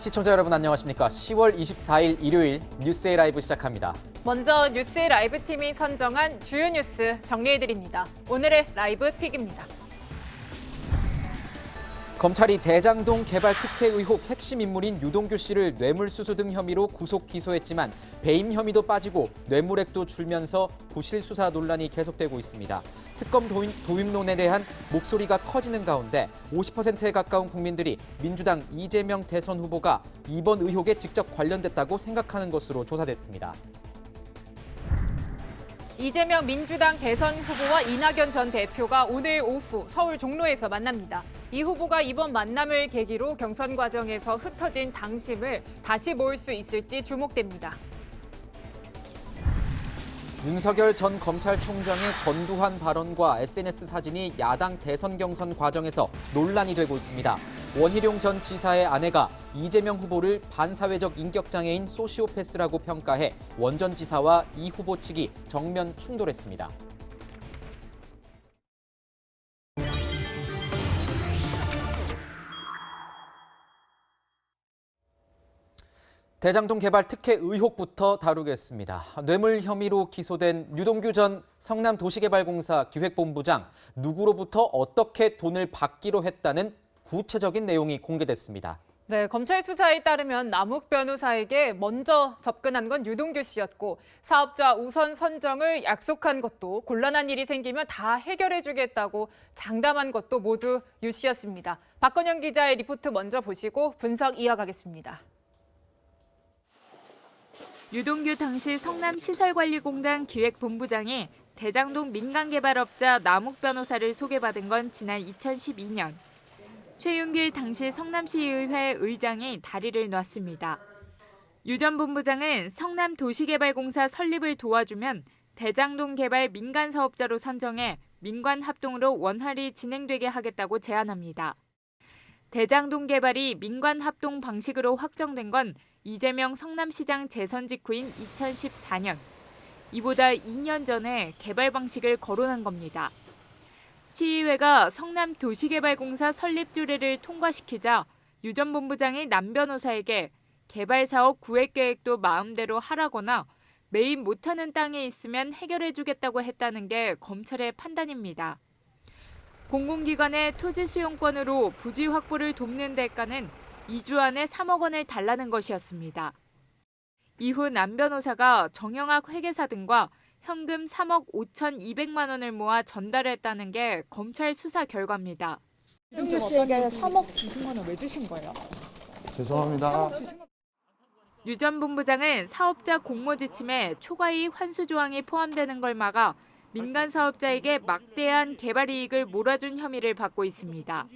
시청자 여러분 안녕하십니까. 10월 24일 일요일 뉴스의 라이브 시작합니다. 먼저 뉴스의 라이브 팀이 선정한 주요 뉴스 정리해드립니다. 오늘의 라이브 픽입니다. 검찰이 대장동 개발 특혜 의혹 핵심 인물인 유동규 씨를 뇌물수수 등 혐의로 구속 기소했지만 배임 혐의도 빠지고 뇌물액도 줄면서 부실 수사 논란이 계속되고 있습니다. 특검 도입론에 대한 목소리가 커지는 가운데 50%에 가까운 국민들이 민주당 이재명 대선 후보가 이번 의혹에 직접 관련됐다고 생각하는 것으로 조사됐습니다. 이재명 민주당 대선 후보와 이낙연 전 대표가 오늘 오후 서울 종로에서 만납니다. 이 후보가 이번 만남을 계기로 경선 과정에서 흩어진 당심을 다시 모을 수 있을지 주목됩니다. 윤석열 전 검찰총장의 전두환 발언과 SNS 사진이 야당 대선 경선 과정에서 논란이 되고 있습니다. 원희룡 전 지사의 아내가 이재명 후보를 반사회적 인격장애인 소시오패스라고 평가해 원 전 지사와 이 후보 측이 정면 충돌했습니다. 대장동 개발 특혜 의혹부터 다루겠습니다. 뇌물 혐의로 기소된 유동규 전 성남도시개발공사 기획본부장, 누구로부터 어떻게 돈을 받기로 했다는 구체적인 내용이 공개됐습니다. 네, 검찰 수사에 따르면 남욱 변호사에게 먼저 접근한 건 유동규 씨였고 사업자 우선 선정을 약속한 것도 곤란한 일이 생기면 다 해결해주겠다고 장담한 것도 모두 유 씨였습니다. 박건영 기자의 리포트 먼저 보시고 분석 이어가겠습니다. 유동규 당시 성남시설관리공단 기획본부장이 대장동 민간개발업자 남욱 변호사를 소개받은 건 지난 2012년. 최윤길 당시 성남시의회 의장이 다리를 놨습니다. 유 전 본부장은 성남도시개발공사 설립을 도와주면 대장동 개발 민간사업자로 선정해 민관합동으로 원활히 진행되게 하겠다고 제안합니다. 대장동 개발이 민관합동 방식으로 확정된 건 이재명 성남시장 재선 직후인 2014년. 이보다 2년 전에 개발 방식을 거론한 겁니다. 시의회가 성남도시개발공사 설립 조례를 통과시키자 유 전 본부장이 남 변호사에게 개발 사업 구획 계획도 마음대로 하라거나 매입 못하는 땅에 있으면 해결해주겠다고 했다는 게 검찰의 판단입니다. 공공기관의 토지 수용권으로 부지 확보를 돕는 대가는 2주 안에 3억 원을 달라는 것이었습니다. 이후 남 변호사가 정영학 회계사 등과 현금 3억 5,200만 원을 모아 전달했다는 게 검찰 수사 결과입니다. 유동규 씨에게 3억 주신 거는 왜 주신 거예요? 죄송합니다. 유 전 본부장은 사업자 공모 지침에 초과이익 환수 조항이 포함되는 걸 막아 민간 사업자에게 막대한 개발 이익을 몰아준 혐의를 받고 있습니다.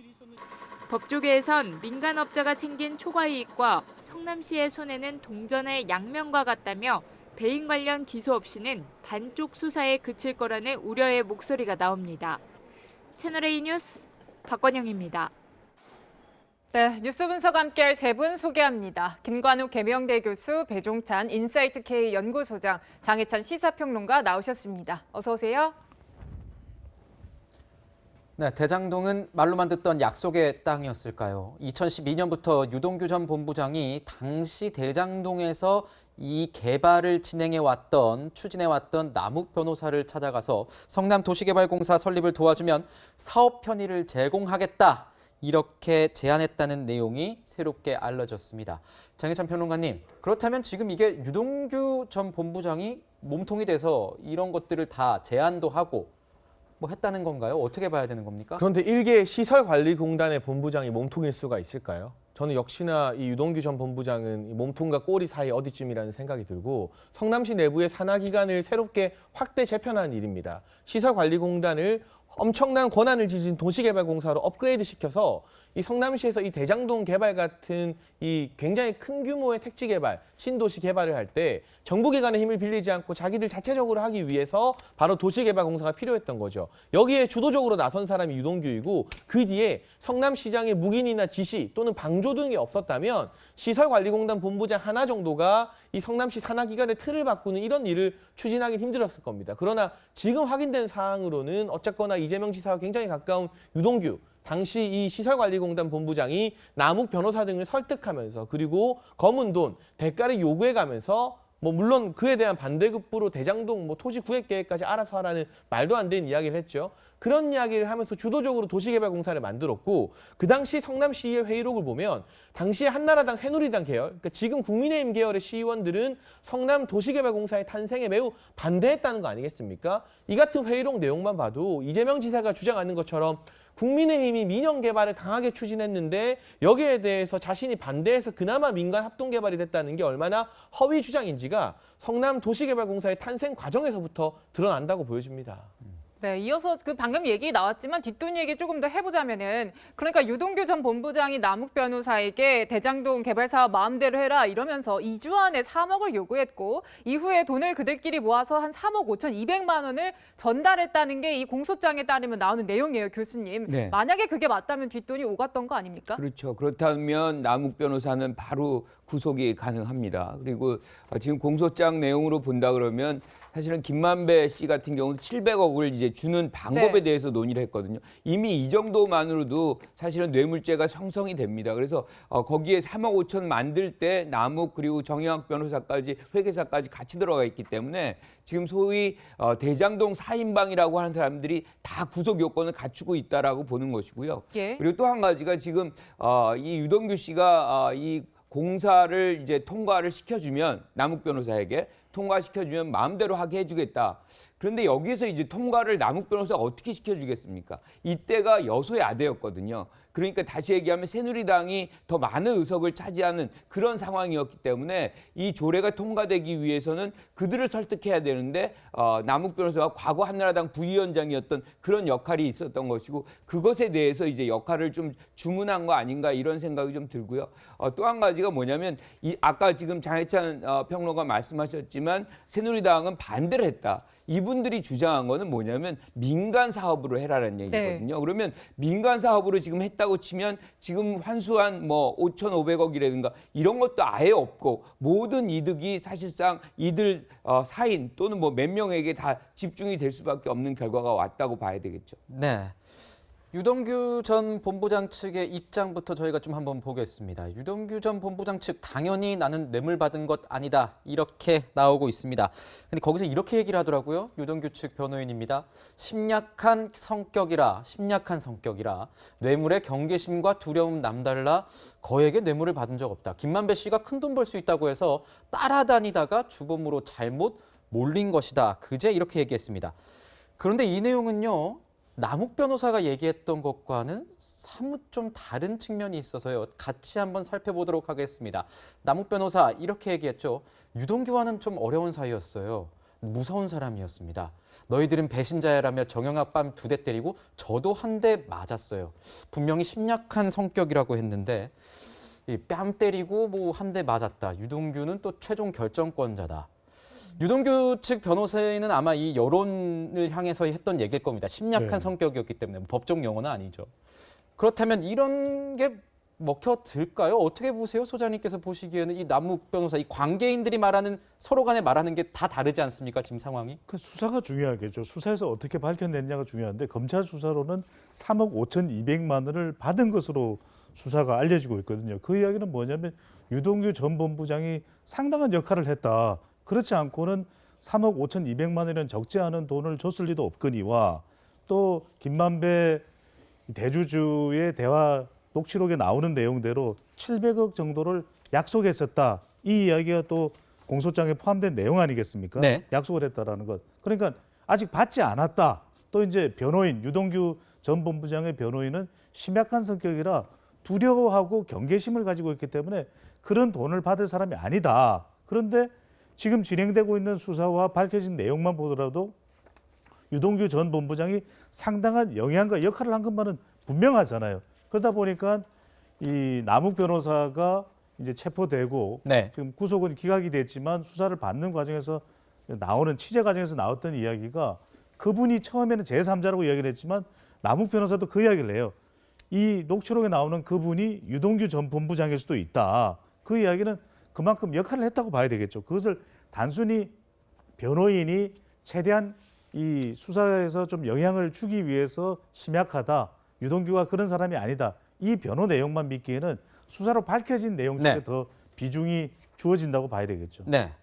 법조계에선 민간업자가 챙긴 초과이익과 성남시의 손해는 동전의 양면과 같다며 배임 관련 기소 없이는 반쪽 수사에 그칠 거라는 우려의 목소리가 나옵니다. 채널A 뉴스 박건영입니다. 네, 뉴스 분석 함께할 세 분 소개합니다. 김관욱 계명대 교수, 배종찬 인사이트K 연구소장, 장혜찬 시사평론가 나오셨습니다. 어서 오세요. 네, 대장동은 말로만 듣던 약속의 땅이었을까요? 2012년부터 유동규 전 본부장이 당시 대장동에서 이 개발을 추진해왔던 남욱 변호사를 찾아가서 성남도시개발공사 설립을 도와주면 사업 편의를 제공하겠다, 이렇게 제안했다는 내용이 새롭게 알려졌습니다. 장혜찬 평론가님, 그렇다면 지금 이게 유동규 전 본부장이 몸통이 돼서 이런 것들을 다 제안도 하고 뭐 했다는 건가요? 어떻게 봐야 되는 겁니까? 그런데 일개 시설관리공단의 본부장이 몸통일 수가 있을까요? 저는 역시나 이 유동규 전 본부장은 이 몸통과 꼬리 사이 어디쯤이라는 생각이 들고, 성남시 내부의 산하기관을 새롭게 확대 재편한 일입니다. 시설관리공단을 엄청난 권한을 지진 도시개발공사로 업그레이드 시켜서 이 성남시에서 이 대장동 개발 같은 이 굉장히 큰 규모의 택지 개발, 신도시 개발을 할 때 정부기관의 힘을 빌리지 않고 자기들 자체적으로 하기 위해서 바로 도시개발공사가 필요했던 거죠. 여기에 주도적으로 나선 사람이 유동규이고, 그 뒤에 성남시장의 묵인이나 지시 또는 방조 등이 없었다면 시설관리공단 본부장 하나 정도가 이 성남시 산하기관의 틀을 바꾸는 이런 일을 추진하기 힘들었을 겁니다. 그러나 지금 확인된 사항으로는 어쨌거나 이재명 지사와 굉장히 가까운 유동규, 당시 이 시설관리공단 본부장이 남욱 변호사 등을 설득하면서 그리고 검은 돈, 대가를 요구해가면서 뭐 물론 그에 대한 반대급부로 대장동 뭐 토지 구획 계획까지 알아서 하라는 말도 안 되는 이야기를 했죠. 그런 이야기를 하면서 주도적으로 도시개발공사를 만들었고 그 당시 성남시의회 회의록을 보면 당시에 한나라당, 새누리당 계열, 그러니까 지금 국민의힘 계열의 시의원들은 성남 도시개발공사의 탄생에 매우 반대했다는 거 아니겠습니까? 이 같은 회의록 내용만 봐도 이재명 지사가 주장하는 것처럼 국민의힘이 민영 개발을 강하게 추진했는데 여기에 대해서 자신이 반대해서 그나마 민간 합동 개발이 됐다는 게 얼마나 허위 주장인지가 성남 도시개발공사의 탄생 과정에서부터 드러난다고 보여집니다. 네, 이어서 그 방금 얘기 나왔지만 뒷돈 얘기 조금 더 해보자면은 그러니까 유동규 전 본부장이 남욱 변호사에게 대장동 개발 사업 마음대로 해라 이러면서 2주 안에 3억을 요구했고 이후에 돈을 그들끼리 모아서 한 3억 5,200만 원을 전달했다는 게 이 공소장에 따르면 나오는 내용이에요, 교수님. 네. 만약에 그게 맞다면 뒷돈이 오갔던 거 아닙니까? 그렇죠. 그렇다면 남욱 변호사는 바로 구속이 가능합니다. 그리고 지금 공소장 내용으로 본다 그러면 사실은 김만배 씨 같은 경우는 700억을 이제 주는 방법에 네. 대해서 논의를 했거든요. 이미 이 정도만으로도 사실은 뇌물죄가 형성이 됩니다. 그래서 거기에 3억 5천 만들 때 남욱 그리고 정영학 변호사까지 회계사까지 같이 들어가 있기 때문에 지금 소위 대장동 4인방이라고 하는 사람들이 다 구속 요건을 갖추고 있다라고 보는 것이고요. 예. 그리고 또 한 가지가 지금 이 유동규 씨가 이 공사를 이제 통과를 시켜주면 남욱 변호사에게 통과시켜주면 마음대로 하게 해주겠다. 그런데 여기에서 이제 통과를 남욱 변호사가 어떻게 시켜주겠습니까? 이때가 여소야대였거든요. 그러니까 다시 얘기하면 새누리당이 더 많은 의석을 차지하는 그런 상황이었기 때문에 이 조례가 통과되기 위해서는 그들을 설득해야 되는데 남욱 변호사가 과거 한나라당 부위원장이었던 그런 역할이 있었던 것이고 그것에 대해서 이제 역할을 좀 주문한 거 아닌가 이런 생각이 좀 들고요. 또 한 가지가 뭐냐면 아까 지금 장해찬 평론가 말씀하셨지만 새누리당은 반대를 했다. 이분들이 주장한 거는 뭐냐면 민간 사업으로 해라라는 얘기거든요. 네. 그러면 민간 사업으로 지금 했다고 치면 지금 환수한 뭐 5,500억이라든가 이런 것도 아예 없고 모든 이득이 사실상 이들 사인 또는 뭐 몇 명에게 다 집중이 될 수밖에 없는 결과가 왔다고 봐야 되겠죠. 네. 유동규 전 본부장 측의 입장부터 저희가 좀 한번 보겠습니다. 유동규 전 본부장 측 당연히 나는 뇌물 받은 것 아니다 이렇게 나오고 있습니다. 근데 거기서 이렇게 얘기를 하더라고요. 유동규 측 변호인입니다. 심약한 성격이라 뇌물의 경계심과 두려움 남달라 거액의 뇌물을 받은 적 없다. 김만배 씨가 큰돈 벌 수 있다고 해서 따라다니다가 주범으로 잘못 몰린 것이다. 그제 이렇게 얘기했습니다. 그런데 이 내용은요. 남욱 변호사가 얘기했던 것과는 사뭇 좀 다른 측면이 있어서요. 같이 한번 살펴보도록 하겠습니다. 남욱 변호사 이렇게 얘기했죠. 유동규와는 좀 어려운 사이였어요. 무서운 사람이었습니다. 너희들은 배신자야라며 정영학 뺨 2대 때리고 저도 한 대 맞았어요. 분명히 심약한 성격이라고 했는데 뺨 때리고 뭐 한 대 맞았다. 유동규는 또 최종 결정권자다. 유동규 측 변호사는 아마 이 여론을 향해서 했던 얘기일 겁니다. 심약한 성격이었기 때문에 법정 용어는 아니죠. 그렇다면 이런 게 먹혀들까요? 어떻게 보세요? 소장님께서 보시기에는 이 남욱 변호사, 이 관계인들이 말하는 서로 간에 말하는 게 다 다르지 않습니까? 지금 상황이? 그 수사가 중요하겠죠. 수사에서 어떻게 밝혀냈냐가 중요한데 검찰 수사로는 3억 5,200만 원을 받은 것으로 수사가 알려지고 있거든요. 그 이야기는 뭐냐면 유동규 전 본부장이 상당한 역할을 했다. 그렇지 않고는 3억 5,200만 원이라는 적지 않은 돈을 줬을 리도 없거니와 또 김만배 대주주의 대화 녹취록에 나오는 내용대로 700억 정도를 약속했었다. 이 이야기가 또 공소장에 포함된 내용 아니겠습니까? 네. 약속을 했다라는 것. 그러니까 아직 받지 않았다. 또 이제 변호인 유동규 전 본부장의 변호인은 심약한 성격이라 두려워하고 경계심을 가지고 있기 때문에 그런 돈을 받을 사람이 아니다. 그런데 지금 진행되고 있는 수사와 밝혀진 내용만 보더라도 유동규 전 본부장이 상당한 영향과 역할을 한 것만은 분명하잖아요. 그러다 보니까 이 남욱 변호사가 이제 체포되고 네. 지금 구속은 기각이 됐지만 수사를 받는 과정에서 나오는 취재 과정에서 나왔던 이야기가 그분이 처음에는 제3자라고 이야기를 했지만 남욱 변호사도 그 이야기를 해요. 이 녹취록에 나오는 그분이 유동규 전 본부장일 수도 있다. 그 이야기는 그만큼 역할을 했다고 봐야 되겠죠. 그것을 단순히 변호인이 최대한 이 수사에서 좀 영향을 주기 위해서 심약하다. 유동규가 그런 사람이 아니다. 이 변호 내용만 믿기에는 수사로 밝혀진 내용 쪽에 네. 더 비중이 주어진다고 봐야 되겠죠. 네.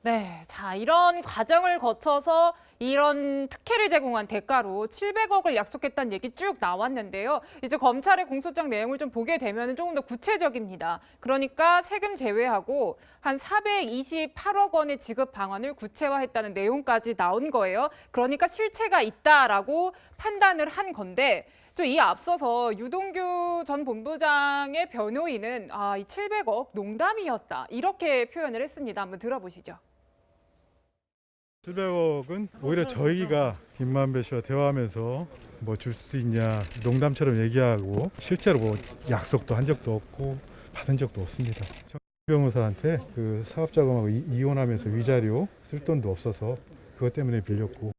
네, 자, 이런 과정을 거쳐서 이런 특혜를 제공한 대가로 700억을 약속했다는 얘기 쭉 나왔는데요. 이제 검찰의 공소장 내용을 좀 보게 되면 조금 더 구체적입니다. 그러니까 세금 제외하고 한 428억 원의 지급 방안을 구체화했다는 내용까지 나온 거예요. 그러니까 실체가 있다라고 판단을 한 건데, 이 앞서서 유동규 전 본부장의 변호인은 이 700억 농담이었다 이렇게 표현을 했습니다. 한번 들어보시죠. 700억은 오히려 저희가 김만배 씨와 대화하면서 뭐 줄 수 있냐 농담처럼 얘기하고 실제로 뭐 약속도 한 적도 없고 받은 적도 없습니다. 정 변호사한테 그 사업자금하고 이혼하면서 위자료 쓸 돈도 없어서 그것 때문에 빌렸고.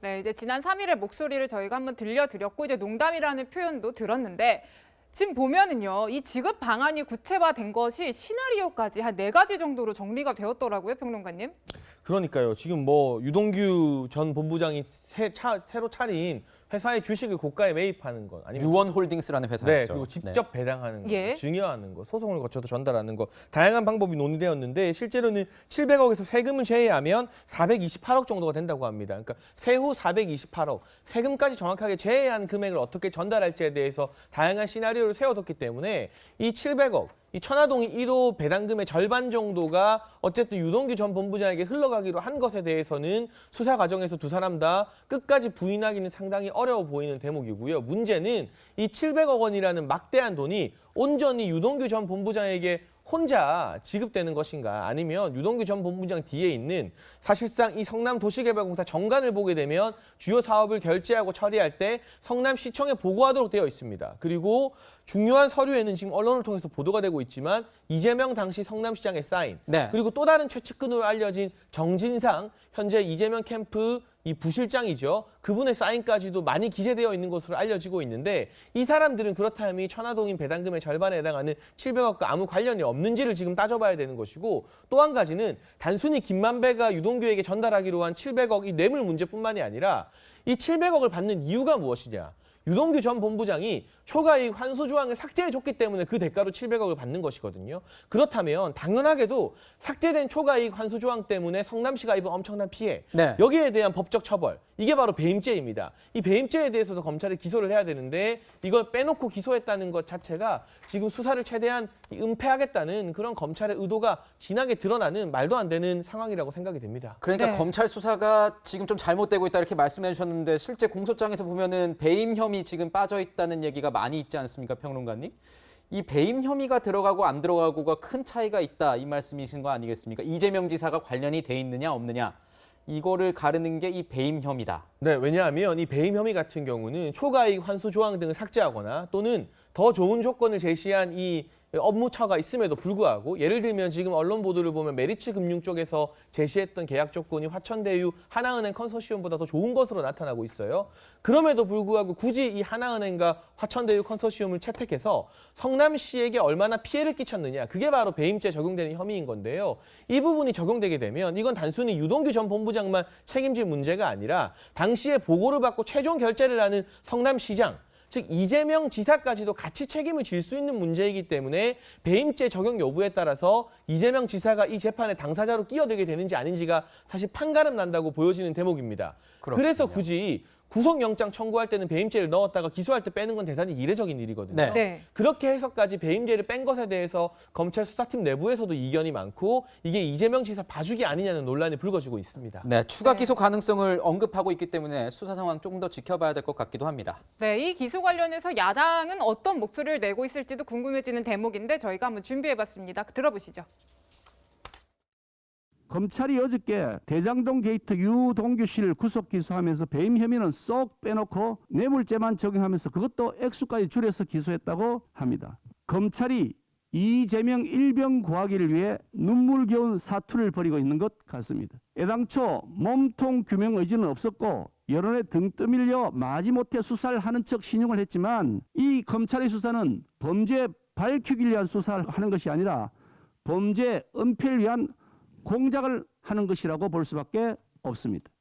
네, 이제 지난 3일에 목소리를 저희가 한번 들려드렸고 이제 농담이라는 표현도 들었는데 지금 보면은요, 이 지급 방안이 구체화된 것이 시나리오까지 한 4가지 정도로 정리가 되었더라고요, 평론가님. 그러니까요. 지금 뭐 유동규 전 본부장이 새로 차린 회사의 주식을 고가에 매입하는 것, 아니면 유원홀딩스라는 회사였죠. 네, 그리고 직접 배당하는 거, 예. 증여하는 거, 소송을 거쳐서 전달하는 거, 다양한 방법이 논의되었는데 실제로는 700억에서 세금을 제외하면 428억 정도가 된다고 합니다. 그러니까 세후 428억, 세금까지 정확하게 제외한 금액을 어떻게 전달할지에 대해서 다양한 시나리오를 세워뒀기 때문에 이 700억, 이 천화동 1호 배당금의 절반 정도가 어쨌든 유동규 전 본부장에게 흘러가기로 한 것에 대해서는 수사 과정에서 두 사람 다 끝까지 부인하기는 상당히 어려워 보이는 대목이고요. 문제는 이 700억 원이라는 막대한 돈이 온전히 유동규 전 본부장에게 혼자 지급되는 것인가, 아니면 유동규 전 본부장 뒤에 있는 사실상 이 성남도시개발공사 정관을 보게 되면 주요 사업을 결제하고 처리할 때 성남시청에 보고하도록 되어 있습니다. 그리고 중요한 서류에는 지금 언론을 통해서 보도가 되고 있지만 이재명 당시 성남시장의 사인, 네. 그리고 또 다른 최측근으로 알려진 정진상 현재 이재명 캠프 이 부실장이죠. 그분의 사인까지도 많이 기재되어 있는 것으로 알려지고 있는데 이 사람들은 그렇다면 이 천화동인 배당금의 절반에 해당하는 700억과 아무 관련이 없는지를 지금 따져봐야 되는 것이고, 또 한 가지는 단순히 김만배가 유동규에게 전달하기로 한 700억 이 뇌물 문제뿐만이 아니라 이 700억을 받는 이유가 무엇이냐. 유동규 전 본부장이 초과이익 환수 조항을 삭제해줬기 때문에 그 대가로 700억을 받는 것이거든요. 그렇다면 당연하게도 삭제된 초과이익 환수 조항 때문에 성남시가 입은 엄청난 피해, 네. 여기에 대한 법적 처벌, 이게 바로 배임죄입니다. 이 배임죄에 대해서도 검찰이 기소를 해야 되는데 이걸 빼놓고 기소했다는 것 자체가 지금 수사를 최대한 은폐하겠다는 그런 검찰의 의도가 진하게 드러나는 말도 안 되는 상황이라고 생각이 됩니다. 그러니까 네. 검찰 수사가 지금 좀 잘못되고 있다 이렇게 말씀해 주셨는데 실제 공소장에서 보면은 배임 혐의 지금 빠져 있다는 얘기가 많이 있지 않습니까, 평론가님? 이 배임 혐의가 들어가고 안 들어가고가 큰 차이가 있다 이 말씀이신 거 아니겠습니까? 이재명 지사가 관련이 돼 있느냐 없느냐 이거를 가르는 게 이 배임 혐의다. 네, 왜냐하면 이 배임 혐의 같은 경우는 초과이익 환수 조항 등을 삭제하거나 또는 더 좋은 조건을 제시한 이 업무처가 있음에도 불구하고, 예를 들면 지금 언론 보도를 보면 메리츠 금융 쪽에서 제시했던 계약 조건이 화천대유 하나은행 컨소시엄보다 더 좋은 것으로 나타나고 있어요. 그럼에도 불구하고 굳이 이 하나은행과 화천대유 컨소시엄을 채택해서 성남시에게 얼마나 피해를 끼쳤느냐, 그게 바로 배임죄 적용되는 혐의인 건데요. 이 부분이 적용되게 되면 이건 단순히 유동규 전 본부장만 책임질 문제가 아니라 당시에 보고를 받고 최종 결재를 하는 성남시장, 즉 이재명 지사까지도 같이 책임을 질 수 있는 문제이기 때문에 배임죄 적용 여부에 따라서 이재명 지사가 이 재판의 당사자로 끼어들게 되는지 아닌지가 사실 판가름 난다고 보여지는 대목입니다. 그렇군요. 그래서 굳이 구속영장 청구할 때는 배임죄를 넣었다가 기소할 때 빼는 건 대단히 이례적인 일이거든요. 네. 네. 그렇게 해서까지 배임죄를 뺀 것에 대해서 검찰 수사팀 내부에서도 이견이 많고 이게 이재명 지사 봐주기 아니냐는 논란이 불거지고 있습니다. 네, 추가 네. 기소 가능성을 언급하고 있기 때문에 수사 상황 조금 더 지켜봐야 될 것 같기도 합니다. 네, 이 기소 관련해서 야당은 어떤 목소리를 내고 있을지도 궁금해지는 대목인데 저희가 한번 준비해봤습니다. 들어보시죠. 검찰이 어저께 대장동 게이트 유동규 씨를 구속 기소하면서 배임 혐의는 쏙 빼놓고 뇌물죄만 적용하면서 그것도 액수까지 줄여서 기소했다고 합니다. 검찰이 이재명 일병 구하기를 위해 눈물겨운 사투를 벌이고 있는 것 같습니다. 애당초 몸통 규명 의지는 없었고 여론에 등 떠밀려 마지못해 수사를 하는 척 신용을 했지만 이 검찰의 수사는 범죄 밝히기 위한 수사를 하는 것이 아니라 범죄 은폐를 위한 공작을 하는 것이라고 볼 수밖에 없습니다.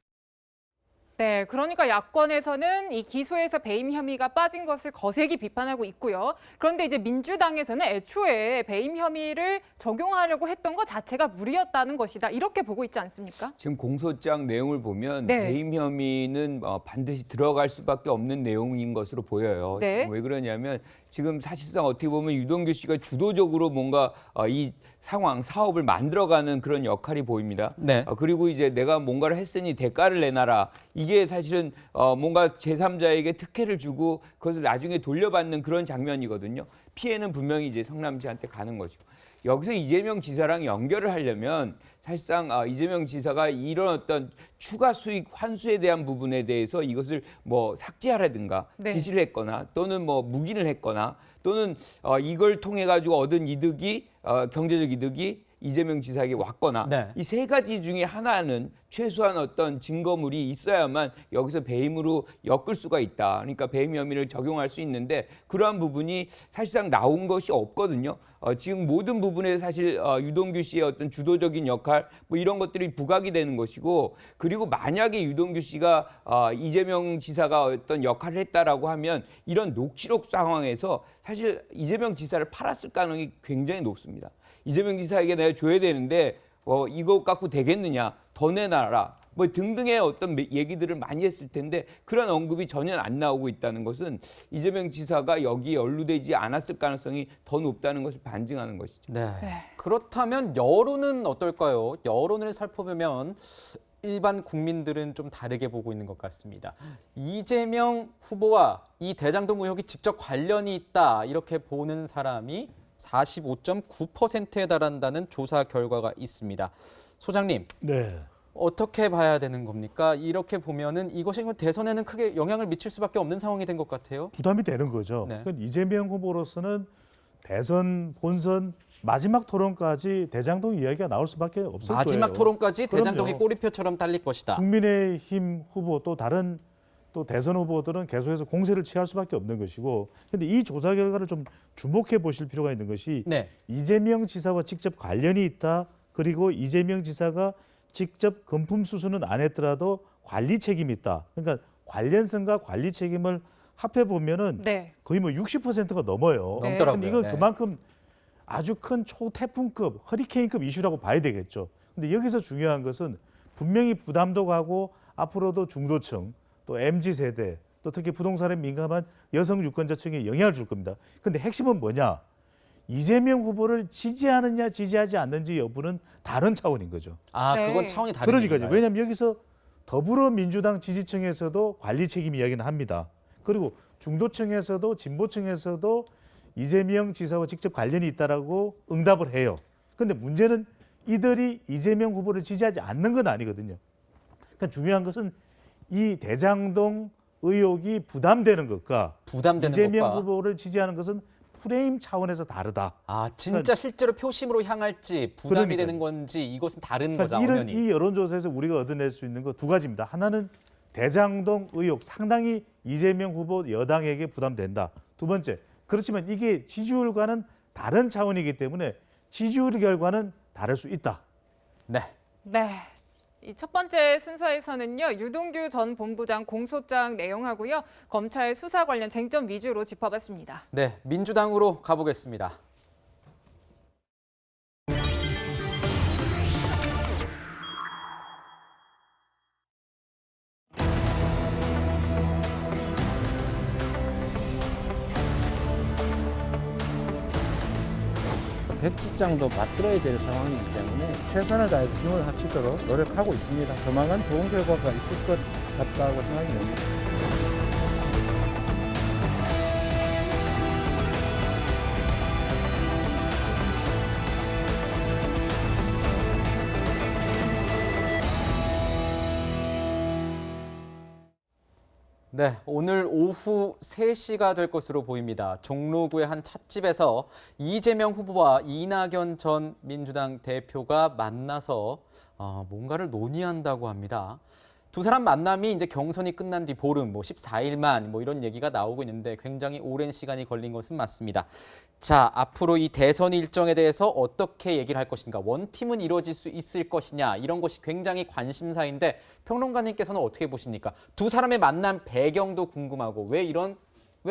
네, 그러니까 야권에서는 이 기소에서 배임 혐의가 빠진 것을 거세게 비판하고 있고요. 그런데 이제 민주당에서는 애초에 배임 혐의를 적용하려고 했던 것 자체가 무리였다는 것이다. 이렇게 보고 있지 않습니까? 지금 공소장 내용을 보면 네. 배임 혐의는 반드시 들어갈 수밖에 없는 내용인 것으로 보여요. 네. 지금 왜 그러냐면 지금 사실상 어떻게 보면 유동규 씨가 주도적으로 뭔가 이 상황, 사업을 만들어가는 그런 역할이 보입니다. 네. 그리고 이제 내가 뭔가를 했으니 대가를 내놔라. 이게 사실은 뭔가 제3자에게 특혜를 주고 그것을 나중에 돌려받는 그런 장면이거든요. 피해는 분명히 이제 성남시한테 가는 것이고. 여기서 이재명 지사랑 연결을 하려면 사실상 이재명 지사가 이런 어떤 추가 수익 환수에 대한 부분에 대해서 이것을 뭐 삭제하라든가 네. 지시를 했거나 또는 뭐 묵인을 했거나 또는 이걸 통해 가지고 얻은 이득이 경제적 이득이 이재명 지사에게 왔거나 네. 이 세 가지 중에 하나는 최소한 어떤 증거물이 있어야만 여기서 배임으로 엮을 수가 있다. 그러니까 배임 혐의를 적용할 수 있는데 그러한 부분이 사실상 나온 것이 없거든요. 지금 모든 부분에 사실 유동규 씨의 어떤 주도적인 역할 뭐 이런 것들이 부각이 되는 것이고 그리고 만약에 유동규 씨가 이재명 지사가 어떤 역할을 했다라고 하면 이런 녹취록 상황에서 사실 이재명 지사를 팔았을 가능성이 굉장히 높습니다. 이재명 지사에게 내가 줘야 되는데 이거 갖고 되겠느냐, 더 내놔라, 뭐 등등의 어떤 얘기들을 많이 했을 텐데 그런 언급이 전혀 안 나오고 있다는 것은 이재명 지사가 여기에 연루되지 않았을 가능성이 더 높다는 것을 반증하는 것이죠. 네. 그렇다면 여론은 어떨까요? 여론을 살펴보면 일반 국민들은 좀 다르게 보고 있는 것 같습니다. 이재명 후보와 이 대장동 의혹이 직접 관련이 있다 이렇게 보는 사람이 45.9%에 달한다는 조사 결과가 있습니다. 소장님, 네. 어떻게 봐야 되는 겁니까? 이렇게 보면은 이것이 대선에는 크게 영향을 미칠 수밖에 없는 상황이 된 것 같아요. 부담이 되는 거죠. 네. 그러니까 이재명 후보로서는 대선, 본선 마지막 토론까지 대장동 이야기가 나올 수밖에 없을 거예요. 마지막 토론까지 그럼요. 대장동이 꼬리표처럼 딸릴 것이다. 국민의힘 후보 또 다른 또 대선 후보들은 계속해서 공세를 취할 수밖에 없는 것이고, 근데 이 조사 결과를 좀 주목해 보실 필요가 있는 것이 네. 이재명 지사와 직접 관련이 있다. 그리고 이재명 지사가 직접 금품 수수는 안 했더라도 관리 책임이 있다. 그러니까 관련성과 관리 책임을 합해 보면은 네. 거의 뭐 60%가 넘어요. 네. 넘더라고요. 근데 이거 네. 그만큼 아주 큰 초태풍급, 허리케인급 이슈라고 봐야 되겠죠. 근데 여기서 중요한 것은 분명히 부담도 가고 앞으로도 중도층, 또 MZ세대, 또 특히 부동산에 민감한 여성 유권자층에 영향을 줄 겁니다. 근데 핵심은 뭐냐? 이재명 후보를 지지하느냐 지지하지 않는지 여부는 다른 차원인 거죠. 아, 네. 그건 차원이 다른 그러니까요. 얘기인가요? 왜냐하면 여기서 더불어민주당 지지층에서도 관리 책임 이야기는 합니다. 그리고 중도층에서도 진보층에서도 이재명 지사와 직접 관련이 있다라고 응답을 해요. 그런데 문제는 이들이 이재명 후보를 지지하지 않는 건 아니거든요. 그러니까 중요한 것은 이 대장동 의혹이 부담되는 것과 부담되는 이재명 것과. 후보를 지지하는 것은 프레임 차원에서 다르다. 아, 진짜 실제로 표심으로 향할지 부담이 그러니까요. 되는 건지 이것은 다른 그러니까 거죠, 이런 엄연히. 이 여론조사에서 우리가 얻어낼 수 있는 거 두 가지입니다. 하나는 대장동 의혹 상당히 이재명 후보 여당에게 부담된다. 두 번째, 그렇지만 이게 지지율과는 다른 차원이기 때문에 지지율 결과는 다를 수 있다. 네. 네. 이 첫 번째 순서에서는요, 유동규 전 본부장 공소장 내용하고요, 검찰 수사 관련 쟁점 위주로 짚어봤습니다. 네, 민주당으로 가보겠습니다. 백지장도 받들어야 될 상황이기 때문에 최선을 다해서 힘을 합치도록 노력하고 있습니다. 조만간 좋은 결과가 있을 것 같다고 생각이 됩니다. 네, 오늘 오후 3시가 될 것으로 보입니다. 종로구의 한 찻집에서 이재명 후보와 이낙연 전 민주당 대표가 만나서 뭔가를 논의한다고 합니다. 두 사람 만남이 이제 경선이 끝난 뒤 보름, 14일만 이런 얘기가 나오고 있는데 굉장히 오랜 시간이 걸린 것은 맞습니다. 자, 앞으로 이 대선 일정에 대해서 어떻게 얘기를 할 것인가, 원팀은 이루어질 수 있을 것이냐, 이런 것이 굉장히 관심사인데 평론가님께서는 어떻게 보십니까? 두 사람의 만남 배경도 궁금하고 왜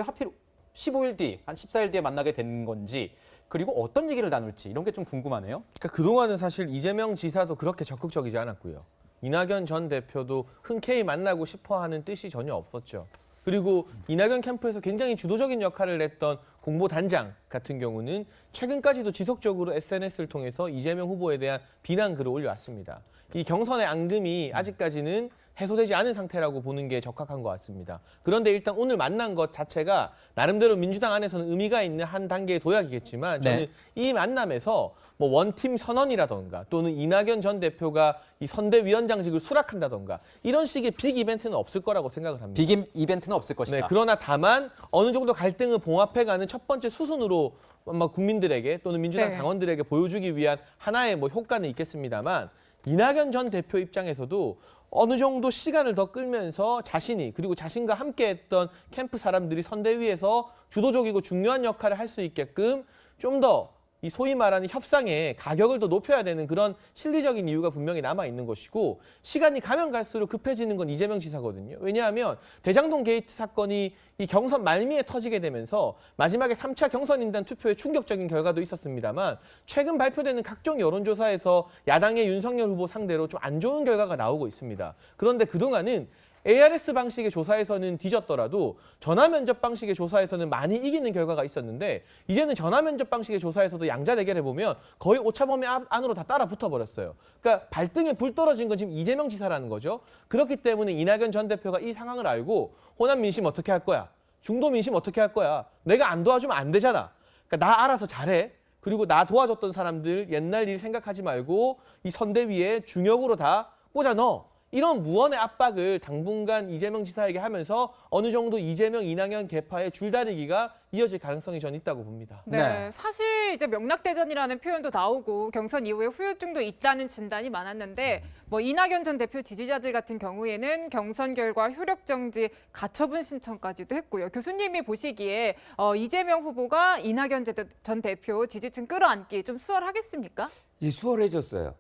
하필 15일 뒤, 한 14일 뒤에 만나게 된 건지, 그리고 어떤 얘기를 나눌지 이런 게 좀 궁금하네요. 그러니까 그동안은 사실 이재명 지사도 그렇게 적극적이지 않았고요. 이낙연 전 대표도 흔쾌히 만나고 싶어하는 뜻이 전혀 없었죠. 그리고 이낙연 캠프에서 굉장히 주도적인 역할을 했던 공보단장 같은 경우는 최근까지도 지속적으로 SNS를 통해서 이재명 후보에 대한 비난 글을 올려왔습니다. 이 경선의 앙금이 아직까지는 해소되지 않은 상태라고 보는 게 적합한 것 같습니다. 그런데 일단 오늘 만난 것 자체가 나름대로 민주당 안에서는 의미가 있는 한 단계의 도약이겠지만 저는 이 만남에서 원팀 선언이라던가 또는 이낙연 전 대표가 이 선대위원장직을 수락한다던가 이런 식의 빅 이벤트는 없을 거라고 생각을 합니다. 빅 이벤트는 없을 것이다. 네, 그러나 다만 어느 정도 갈등을 봉합해가는 첫 번째 수순으로 국민들에게 또는 민주당 당원들에게 보여주기 위한 하나의 효과는 있겠습니다만 이낙연 전 대표 입장에서도 어느 정도 시간을 더 끌면서 자신이 그리고 자신과 함께했던 캠프 사람들이 선대위에서 주도적이고 중요한 역할을 할 수 있게끔 좀 더 이 소위 말하는 협상의 가격을 더 높여야 되는 그런 실리적인 이유가 분명히 남아있는 것이고 시간이 가면 갈수록 급해지는 건 이재명 지사거든요. 왜냐하면 대장동 게이트 사건이 이 경선 말미에 터지게 되면서 마지막에 3차 경선인단 투표에 충격적인 결과도 있었습니다만 최근 발표되는 각종 여론조사에서 야당의 윤석열 후보 상대로 좀 안 좋은 결과가 나오고 있습니다. 그런데 그동안은 ARS 방식의 조사에서는 뒤졌더라도 전화 면접 방식의 조사에서는 많이 이기는 결과가 있었는데 이제는 전화 면접 방식의 조사에서도 양자 대결해 보면 거의 오차범위 안으로 다 따라 붙어버렸어요. 그러니까 발등에 불 떨어진 건 지금 이재명 지사라는 거죠. 그렇기 때문에 이낙연 전 대표가 이 상황을 알고 호남 민심 어떻게 할 거야? 중도 민심 어떻게 할 거야? 내가 안 도와주면 안 되잖아. 그러니까 나 알아서 잘해. 그리고 나 도와줬던 사람들 옛날 일 생각하지 말고 이 선대위에 중역으로 다 꽂아 넣어. 이런 무언의 압박을 당분간 이재명 지사에게 하면서 어느 정도 이재명, 이낙연 계파의 줄다리기가 이어질 가능성이 저는 있다고 봅니다. 네, 사실 이제 명락대전이라는 표현도 나오고 경선 이후에 후유증도 있다는 진단이 많았는데 이낙연 전 대표 지지자들 같은 경우에는 경선 결과 효력 정지 가처분 신청까지도 했고요. 교수님이 보시기에 이재명 후보가 이낙연 전 대표 지지층 끌어안기 좀 수월하겠습니까? 수월해졌어요.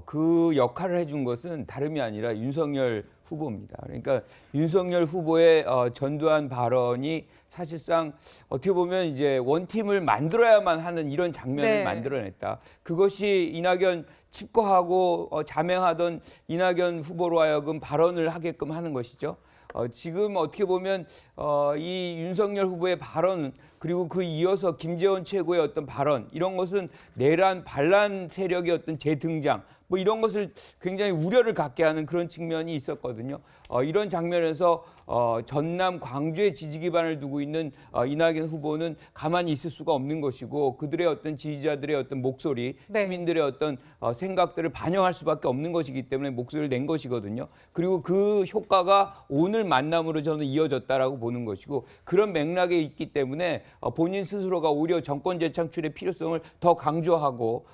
그 역할을 해준 것은 다름이 아니라 윤석열 후보입니다. 그러니까 윤석열 후보의 전두환 발언이 사실상 어떻게 보면 이제 원팀을 만들어야만 하는 이런 장면을 만들어냈다. 그것이 이낙연 칩거하고 자맹하던 이낙연 후보로 하여금 발언을 하게끔 하는 것이죠. 지금 어떻게 보면 이 윤석열 후보의 발언 그리고 그 이어서 김재원 최고의 어떤 발언 이런 것은 내란 반란 세력의 어떤 재등장 이런 것을 굉장히 우려를 갖게 하는 그런 측면이 있었거든요. 이런 장면에서 전남 광주의 지지 기반을 두고 있는 이낙연 후보는 가만히 있을 수가 없는 것이고 그들의 어떤 지지자들의 어떤 목소리, 시민들의 어떤 생각들을 반영할 수밖에 없는 것이기 때문에 목소리를 낸 것이거든요. 그리고 그 효과가 오늘 만남으로 저는 이어졌다라고 보는 것이고 그런 맥락에 있기 때문에 본인 스스로가 오히려 정권 재창출의 필요성을 더 강조하고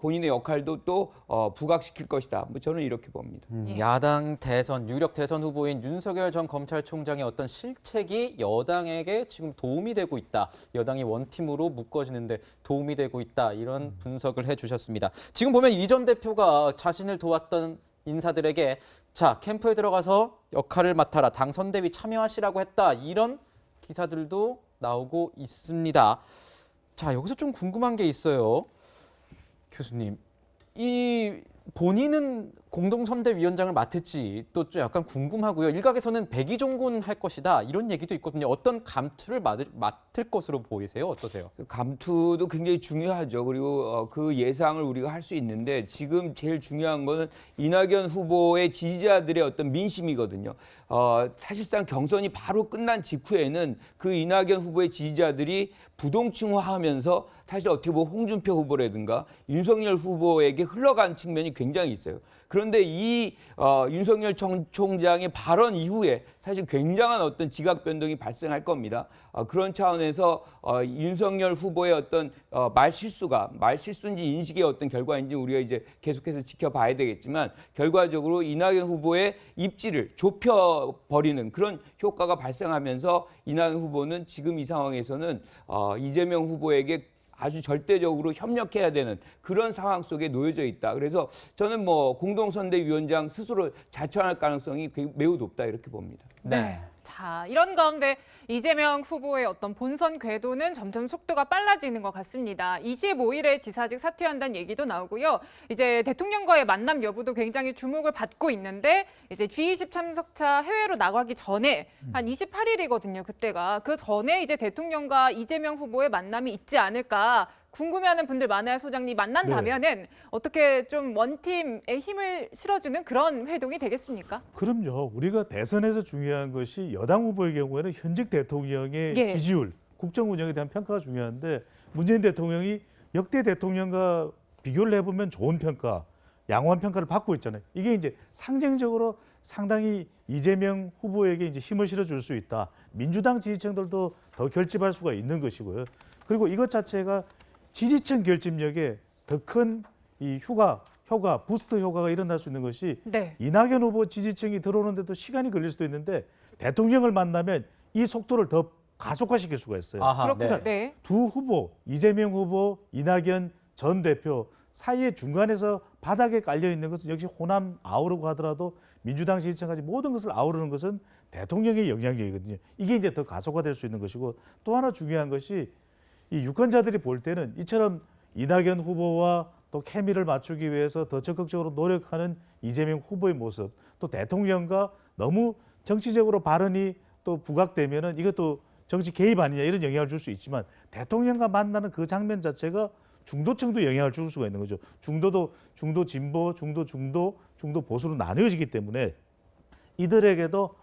본인의 역할도 또 부각시킬 것이다. 저는 이렇게 봅니다. 야당 대선, 유력 대선 후보인 윤석열 전 검찰총장의 어떤 실책이 여당에게 지금 도움이 되고 있다. 여당이 원팀으로 묶어지는데 도움이 되고 있다. 이런 분석을 해주셨습니다. 지금 보면 이 전 대표가 자신을 도왔던 인사들에게 자, 캠프에 들어가서 역할을 맡아라. 당 선대위 참여하시라고 했다. 이런 기사들도 나오고 있습니다. 자, 여기서 좀 궁금한 게 있어요. 교수님, 이 본인은 공동선대위원장을 맡을지 또 좀 약간 궁금하고요. 일각에서는 백의종군 할 것이다 이런 얘기도 있거든요. 어떤 감투를 맡을 것으로 보이세요? 어떠세요? 감투도 굉장히 중요하죠. 그리고 그 예상을 우리가 할 수 있는데 지금 제일 중요한 거는 이낙연 후보의 지지자들의 어떤 민심이거든요. 사실상 경선이 바로 끝난 직후에는 그 이낙연 후보의 지지자들이 부동층화하면서 사실 어떻게 보면 홍준표 후보라든가 윤석열 후보에게 흘러간 측면이 굉장히 있어요. 그런데 이 윤석열 총장의 발언 이후에 사실 굉장한 어떤 지각 변동이 발생할 겁니다. 그런 차원에서 윤석열 후보의 어떤 말실수인지 인식의 어떤 결과인지 우리가 이제 계속해서 지켜봐야 되겠지만 결과적으로 이낙연 후보의 입지를 좁혀버리는 그런 효과가 발생하면서 이낙연 후보는 지금 이 상황에서는 이재명 후보에게 아주 절대적으로 협력해야 되는 그런 상황 속에 놓여져 있다. 그래서 저는 뭐 공동선대위원장 스스로 자천할 가능성이 매우 높다 이렇게 봅니다. 네. 자, 이런 가운데 이재명 후보의 어떤 본선 궤도는 점점 속도가 빨라지는 것 같습니다. 25일에 지사직 사퇴한다는 얘기도 나오고요. 이제 대통령과의 만남 여부도 굉장히 주목을 받고 있는데 이제 G20 참석차 해외로 나가기 전에 한 28일이거든요. 그때가. 그 전에 이제 대통령과 이재명 후보의 만남이 있지 않을까 궁금해하는 분들 많아요. 소장님 만난다면은 어떻게 좀 원팀에 힘을 실어주는 그런 회동이 되겠습니까? 그럼요. 우리가 대선에서 중요한 것이 여당 후보의 경우에는 현직 대통령의 예. 지지율, 국정 운영에 대한 평가가 중요한데 문재인 대통령이 역대 대통령과 비교를 해보면 좋은 평가, 양호한 평가를 받고 있잖아요. 이게 이제 상징적으로 상당히 이재명 후보에게 이제 힘을 실어줄 수 있다. 민주당 지지층들도 더 결집할 수가 있는 것이고요. 그리고 이것 자체가 지지층 결집력에 더 큰 이 효과, 부스트 효과가 일어날 수 있는 것이 네. 이낙연 후보 지지층이 들어오는데도 시간이 걸릴 수도 있는데 대통령을 만나면 이 속도를 더 가속화시킬 수가 있어요. 아하, 그렇군요. 네. 네. 두 후보, 이재명 후보, 이낙연 전 대표 사이의 중간에서 바닥에 깔려 있는 것은 역시 호남 아우르고 하더라도 민주당 지지층까지 모든 것을 아우르는 것은 대통령의 영향력이거든요. 이게 이제 더 가속화될 수 있는 것이고 또 하나 중요한 것이 이 유권자들이 볼 때는 이처럼 이낙연 후보와 또 케미를 맞추기 위해서 더 적극적으로 노력하는 이재명 후보의 모습, 또 대통령과 너무 정치적으로 발언이 또 부각되면은 이것도 정치 개입 아니냐 이런 영향을 줄 수 있지만 대통령과 만나는 그 장면 자체가 중도층도 영향을 줄 수가 있는 거죠. 중도도 중도 진보, 중도 보수로 나뉘어지기 때문에 이들에게도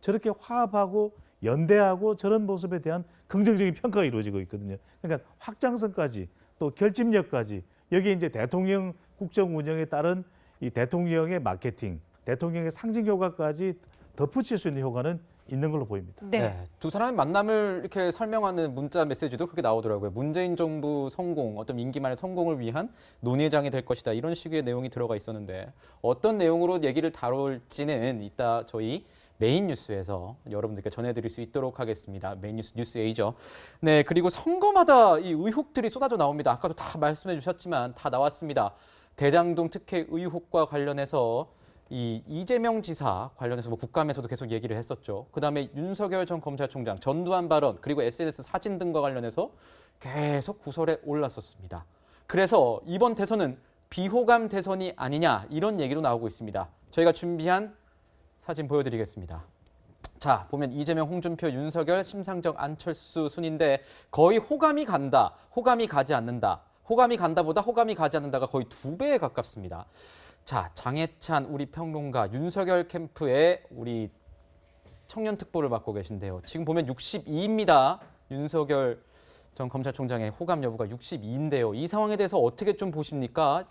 저렇게 화합하고 연대하고 저런 모습에 대한 긍정적인 평가가 이루어지고 있거든요. 그러니까 확장성까지 또 결집력까지 여기에 이제 대통령 국정 운영에 따른 이 대통령의 마케팅, 대통령의 상징 효과까지 덧붙일 수 있는 효과는 있는 걸로 보입니다. 네. 두 사람의 만남을 이렇게 설명하는 문자 메시지도 그렇게 나오더라고요. 문재인 정부 성공, 어떤 임기만의 성공을 위한 논의장이 될 것이다. 이런 식의 내용이 들어가 있었는데 어떤 내용으로 얘기를 다룰지는 이따 저희 메인 뉴스에서 여러분들께 전해드릴 수 있도록 하겠습니다. 메인 뉴스 A죠. 네, 그리고 선거마다 이 의혹들이 쏟아져 나옵니다. 아까도 다 말씀해 주셨지만 다 나왔습니다. 대장동 특혜 의혹과 관련해서 이 이재명 지사 관련해서 뭐 국감에서도 계속 얘기를 했었죠. 그다음에 윤석열 전 검찰총장 전두환 발언 그리고 SNS 사진 등과 관련해서 계속 구설에 올랐었습니다. 그래서 이번 대선은 비호감 대선이 아니냐 이런 얘기도 나오고 있습니다. 저희가 준비한 사진 보여드리겠습니다. 자, 보면 이재명, 홍준표, 윤석열, 심상정, 안철수 순인데 거의 호감이 간다, 호감이 가지 않는다, 호감이 간다보다 호감이 가지 않는다가 거의 2배에 가깝습니다. 자, 장해찬 우리 평론가 윤석열 캠프의 우리 청년 특보를 맡고 계신데요. 지금 보면 62입니다. 윤석열 전 검찰총장의 호감 여부가 62인데요. 이 상황에 대해서 어떻게 좀 보십니까?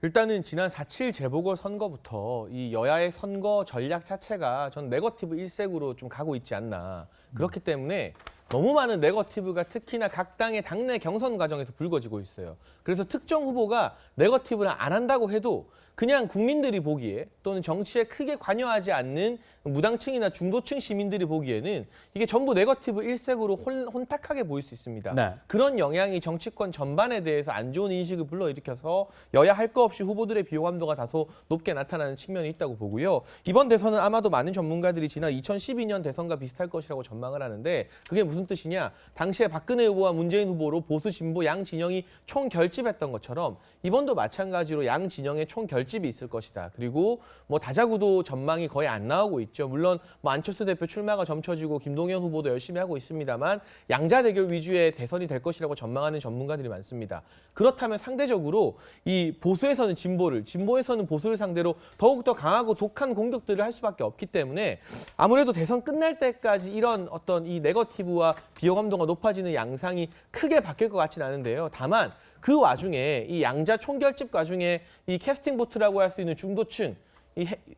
일단은 지난 4.7 재보궐선거부터 이 여야의 선거 전략 자체가 전 네거티브 일색으로 좀 가고 있지 않나. 그렇기 때문에 너무 많은 네거티브가 특히나 각 당의 당내 경선 과정에서 불거지고 있어요. 그래서 특정 후보가 네거티브를 안 한다고 해도 그냥 국민들이 보기에 또는 정치에 크게 관여하지 않는 무당층이나 중도층 시민들이 보기에는 이게 전부 네거티브 일색으로 혼탁하게 보일 수 있습니다. 네. 그런 영향이 정치권 전반에 대해서 안 좋은 인식을 불러일으켜서 여야 할 거 없이 후보들의 비호감도가 다소 높게 나타나는 측면이 있다고 보고요. 이번 대선은 아마도 많은 전문가들이 지난 2012년 대선과 비슷할 것이라고 전망을 하는데 그게 무슨 뜻이냐? 당시에 박근혜 후보와 문재인 후보로 보수 진보 양 진영이 총결집했던 것처럼 이번도 마찬가지로 양 진영의 총결집이 있을 것이다. 그리고 뭐 다자구도 전망이 거의 안 나오고 있죠. 물론 뭐 안철수 대표 출마가 점쳐지고 김동연 후보도 열심히 하고 있습니다만 양자 대결 위주의 대선이 될 것이라고 전망하는 전문가들이 많습니다. 그렇다면 상대적으로 이 보수에서는 진보를, 진보에서는 보수를 상대로 더욱더 강하고 독한 공격들을 할 수밖에 없기 때문에 아무래도 대선 끝날 때까지 이런 어떤 이 네거티브와 비호감도가 높아지는 양상이 크게 바뀔 것 같지는 않은데요. 다만 그 와중에 이 양자 총결집 와중에 이 캐스팅 보트라고 할 수 있는 중도층,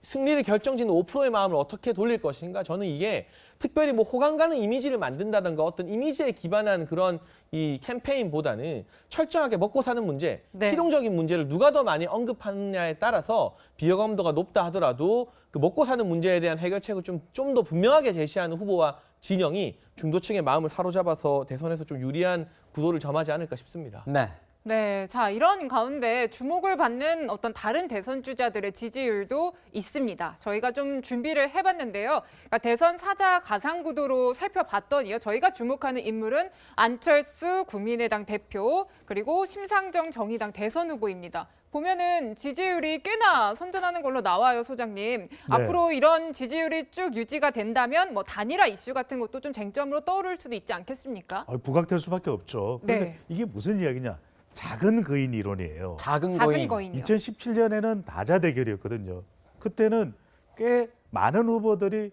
승리를 결정짓는 5%의 마음을 어떻게 돌릴 것인가? 저는 이게 특별히 뭐 호감 가는 이미지를 만든다든가 어떤 이미지에 기반한 그런 이 캠페인보다는 철저하게 먹고 사는 문제, 네. 실용적인 문제를 누가 더 많이 언급하느냐에 따라서 비호감도가 높다 하더라도 그 먹고 사는 문제에 대한 해결책을 좀 더 분명하게 제시하는 후보와 진영이 중도층의 마음을 사로잡아서 대선에서 좀 유리한 구도를 점하지 않을까 싶습니다. 네. 네, 자, 이런 가운데 주목을 받는 어떤 다른 대선 주자들의 지지율도 있습니다. 저희가 좀 준비를 해봤는데요. 그러니까 대선 사자 가상 구도로 살펴봤더니요. 저희가 주목하는 인물은 안철수 국민의당 대표, 그리고 심상정 정의당 대선 후보입니다. 보면은 지지율이 꽤나 선전하는 걸로 나와요, 소장님. 앞으로 이런 지지율이 쭉 유지가 된다면 뭐 단일화 이슈 같은 것도 좀 쟁점으로 떠오를 수도 있지 않겠습니까? 부각될 수밖에 없죠. 그런데 네. 이게 무슨 이야기냐? 작은 거인 이론이에요. 작은 작은 거인. 거인이요. 2017년에는 다자 대결이었거든요. 그때는 꽤 많은 후보들이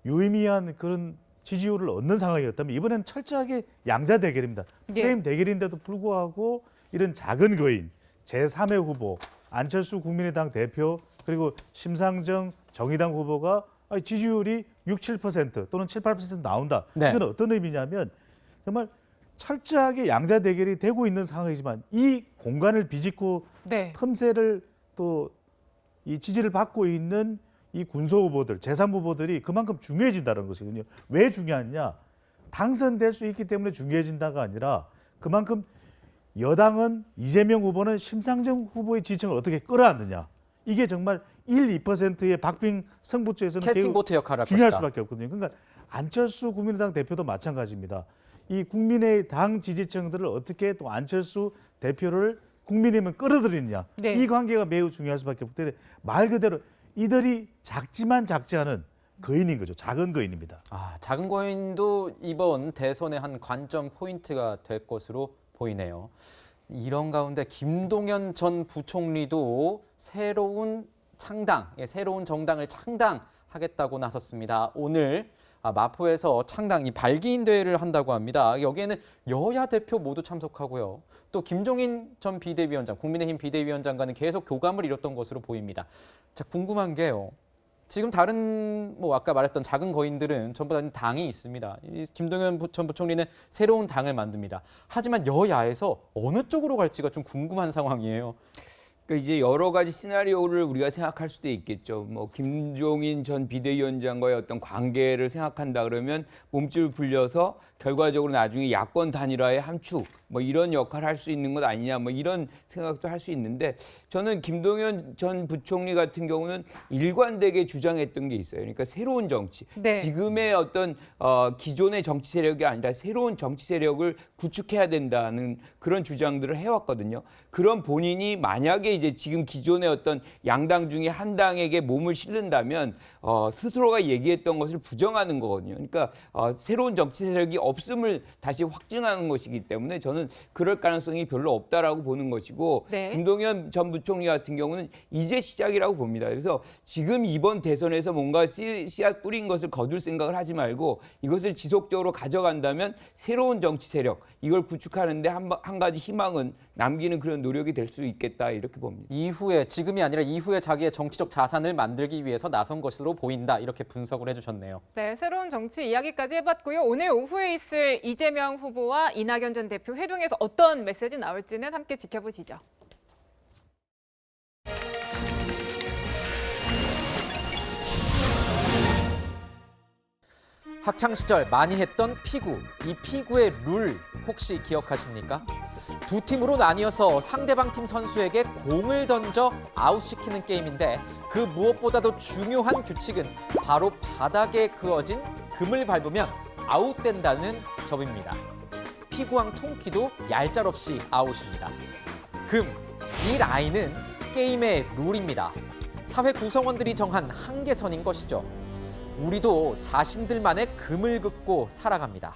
유의미한 그런 지지율을 얻는 상황이었다면 이번에는 철저하게 양자 대결입니다. 네. 프레임 대결인데도 불구하고 이런 작은 거인, 제3의 후보, 안철수 국민의당 대표 그리고 심상정 정의당 후보가 지지율이 6, 7% 또는 7, 8% 나온다. 네. 이건 어떤 의미냐면 정말 철저하게 양자 대결이 되고 있는 상황이지만 이 공간을 비집고 네. 틈새를 또 이 지지를 받고 있는 이 군소 후보들, 제3 후보들이 그만큼 중요해진다는 것이거든요. 왜 중요하냐? 당선될 수 있기 때문에 중요해진다가 아니라 그만큼 여당은 이재명 후보는 심상정 후보의 지지층을 어떻게 끌어안느냐. 이게 정말 1, 2%의 박빙 승부처에서는 캐스팅 보트 역할을 할 중요할 것이다. 수밖에 없거든요. 그러니까 안철수 국민의당 대표도 마찬가지입니다. 이 국민의당 지지층들을 어떻게 또 안철수 대표를 국민의힘은 끌어들이느냐. 네. 이 관계가 매우 중요할 수밖에 없기 때문에 말 그대로 이들이 작지만 작지 않은 거인인 거죠. 작은 거인입니다. 작은 거인도 이번 대선의 한 관점 포인트가 될 것으로 보이네요. 이런 가운데 김동연 전 부총리도 새로운 새로운 정당을 창당하겠다고 나섰습니다. 오늘 마포에서 창당 발기인 대회를 한다고 합니다. 여기에는 여야 대표 모두 참석하고요. 또 김종인 전 비대위원장, 국민의힘 비대위원장과는 계속 교감을 이뤘던 것으로 보입니다. 자, 궁금한 게요. 지금 다른 아까 말했던 작은 거인들은 전부 다 당이 있습니다. 김동연 전 부총리는 새로운 당을 만듭니다. 하지만 여야에서 어느 쪽으로 갈지가 좀 궁금한 상황이에요. 그러니까 이제 여러 가지 시나리오를 우리가 생각할 수도 있겠죠. 뭐 김종인 전 비대위원장과의 어떤 관계를 생각한다 그러면 몸집을 불려서 결과적으로 나중에 야권 단일화의 함축 뭐 이런 역할을 할 수 있는 것 아니냐 뭐 이런 생각도 할 수 있는데 저는 김동연 전 부총리 같은 경우는 일관되게 주장했던 게 있어요. 그러니까 새로운 정치. 네. 지금의 어떤 기존의 정치 세력이 아니라 새로운 정치 세력을 구축해야 된다는 그런 주장들을 해왔거든요. 그런 본인이 만약에 이제 지금 기존의 어떤 양당 중에 한 당에게 몸을 실른다면 스스로가 얘기했던 것을 부정하는 거거든요. 그러니까 새로운 정치 세력이 없음을 다시 확증하는 것이기 때문에 저는 그럴 가능성이 별로 없다라고 보는 것이고 네. 김동연 전 부총리 같은 경우는 이제 시작이라고 봅니다. 그래서 지금 이번 대선에서 뭔가 씨앗 뿌린 것을 거둘 생각을 하지 말고 이것을 지속적으로 가져간다면 새로운 정치 세력 이걸 구축하는데 한 가지 희망은 남기는 그런 노력이 될 수 있겠다 이렇게 봅니다. 지금이 아니라 이후에 자기의 정치적 자산을 만들기 위해서 나선 것으로 보인다. 이렇게 분석을 해주셨네요. 네, 새로운 정치 이야기까지 해봤고요. 오늘 오후에 있을 이재명 후보와 이낙연 전 대표 회동에서 어떤 메시지 나올지는 함께 지켜보시죠. 학창시절 많이 했던 피구. 이 피구의 룰 혹시 기억하십니까? 두 팀으로 나뉘어서 상대방 팀 선수에게 공을 던져 아웃시키는 게임인데 그 무엇보다도 중요한 규칙은 바로 바닥에 그어진 금을 밟으면 아웃된다는 점입니다. 피구왕 통키도 얄짤없이 아웃입니다. 금, 이 라인은 게임의 룰입니다. 사회 구성원들이 정한 한계선인 것이죠. 우리도 자신들만의 금을 긋고 살아갑니다.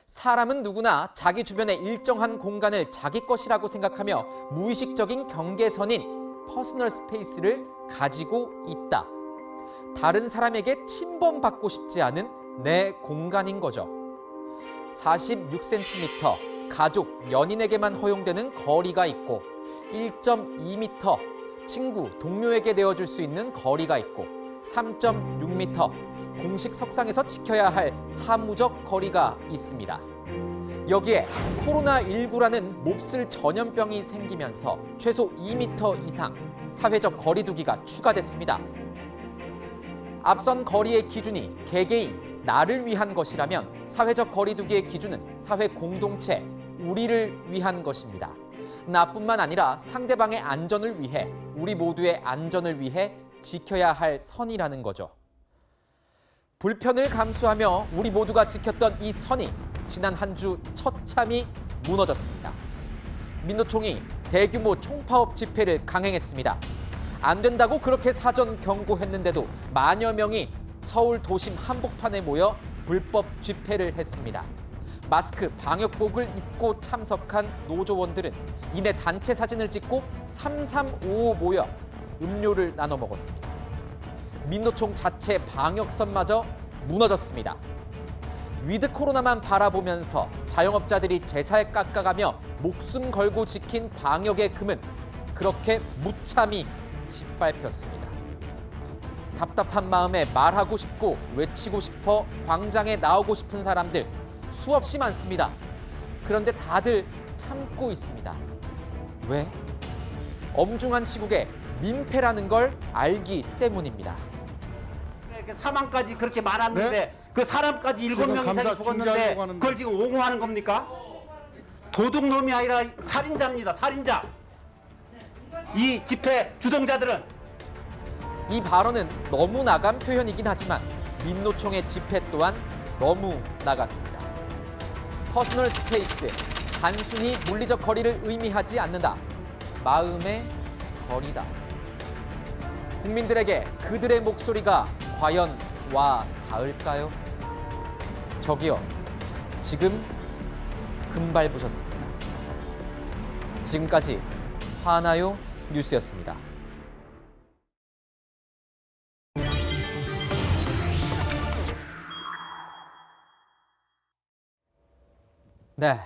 사람은 누구나 자기 주변의 일정한 공간을 자기 것이라고 생각하며 무의식적인 경계선인 퍼스널 스페이스를 가지고 있다. 다른 사람에게 침범받고 싶지 않은 내 공간인 거죠. 46cm, 가족, 연인에게만 허용되는 거리가 있고 1.2m, 친구, 동료에게 내어줄 수 있는 거리가 있고 3.6m, 공식 석상에서 지켜야 할 사무적 거리가 있습니다. 여기에 코로나19라는 몹쓸 전염병이 생기면서 최소 2m 이상 사회적 거리 두기가 추가됐습니다. 앞선 거리의 기준이 개개인, 나를 위한 것이라면 사회적 거리 두기의 기준은 사회 공동체, 우리를 위한 것입니다. 나뿐만 아니라 상대방의 안전을 위해, 우리 모두의 안전을 위해 지켜야 할 선이라는 거죠. 불편을 감수하며 우리 모두가 지켰던 이 선이 지난 한 주 처참히 무너졌습니다. 민노총이 대규모 총파업 집회를 강행했습니다. 안 된다고 그렇게 사전 경고했는데도 만여 명이 서울 도심 한복판에 모여 불법 집회를 했습니다. 마스크, 방역복을 입고 참석한 노조원들은 이내 단체 사진을 찍고 3355 모여 음료를 나눠 먹었습니다. 민노총 자체 방역선마저 무너졌습니다. 위드 코로나만 바라보면서 자영업자들이 제살 깎아가며 목숨 걸고 지킨 방역의 금은 그렇게 무참히 짓밟혔습니다. 답답한 마음에 말하고 싶고 외치고 싶어 광장에 나오고 싶은 사람들 수없이 많습니다. 그런데 다들 참고 있습니다. 왜? 엄중한 시국에 민폐라는 걸 알기 때문입니다. 사망까지 그렇게 많았는데 그 사람까지 7명 이상이 죽었는데 그걸 지금 옹호하는 겁니까? 도둑놈이 아니라 살인자입니다. 살인자. 이 집회 주동자들은. 이 발언은 너무 나간 표현이긴 하지만 민노총의 집회 또한 너무 나갔습니다. 퍼스널 스페이스, 단순히 물리적 거리를 의미하지 않는다. 마음의 거리다. 국민들에게 그들의 목소리가 과연 와 닿을까요? 저기요, 지금 금발부셨습니다. 지금까지 하나요 뉴스였습니다. 네,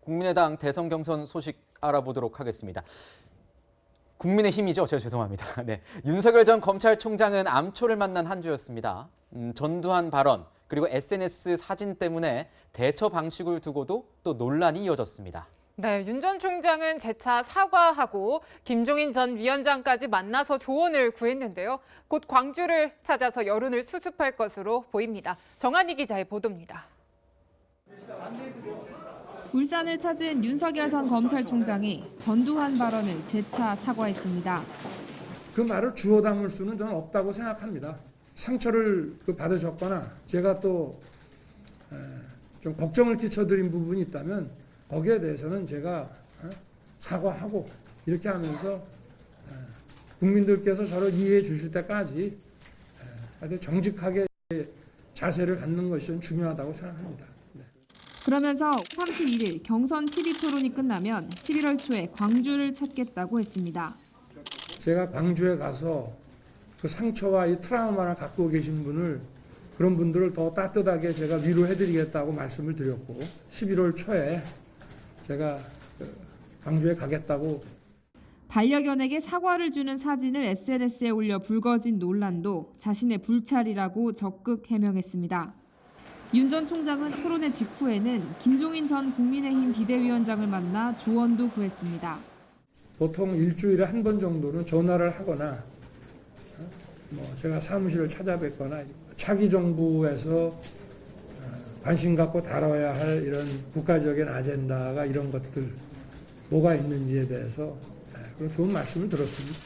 국민의당 대선 경선 소식 알아보도록 하겠습니다. 국민의힘이죠. 제가 죄송합니다. 네, 윤석열 전 검찰총장은 암초를 만난 한 주였습니다. 전두환 발언 그리고 SNS 사진 때문에 대처 방식을 두고도 또 논란이 이어졌습니다. 네, 윤 전 총장은 재차 사과하고 김종인 전 위원장까지 만나서 조언을 구했는데요. 곧 광주를 찾아서 여론을 수습할 것으로 보입니다. 정한희 기자의 보도입니다. 울산을 찾은 윤석열 전 검찰총장이 전두환 발언을 재차 사과했습니다. 그 말을 주워 담을 수는 저는 없다고 생각합니다. 상처를 받으셨거나 제가 또 좀 걱정을 끼쳐드린 부분이 있다면 거기에 대해서는 제가 사과하고 이렇게 하면서 국민들께서 저를 이해해 주실 때까지 아주 정직하게 자세를 갖는 것이 좀 중요하다고 생각합니다. 그러면서 31일 경선 TV 토론이 끝나면 11월 초에 광주를 찾겠다고 했습니다. 제가 광주에 가서 그 상처와 이 트라우마를 갖고 계신 분을 그런 분들을 더 따뜻하게 제가 위로해드리겠다고 말씀을 드렸고 11월 초에 제가 광주에 가겠다고. 반려견에게 사과를 주는 사진을 SNS에 올려 불거진 논란도 자신의 불찰이라고 적극 해명했습니다. 윤 전 총장은 토론회 직후에는 김종인 전 국민의힘 비대위원장을 만나 조언도 구했습니다. 보통 일주일에 한 번 정도는 전화를 하거나 제가 사무실을 찾아뵙거나 차기 정부에서 관심 갖고 다뤄야 할 이런 국가적인 아젠다가 이런 것들 뭐가 있는지에 대해서 그런 좋은 말씀을 들었습니다.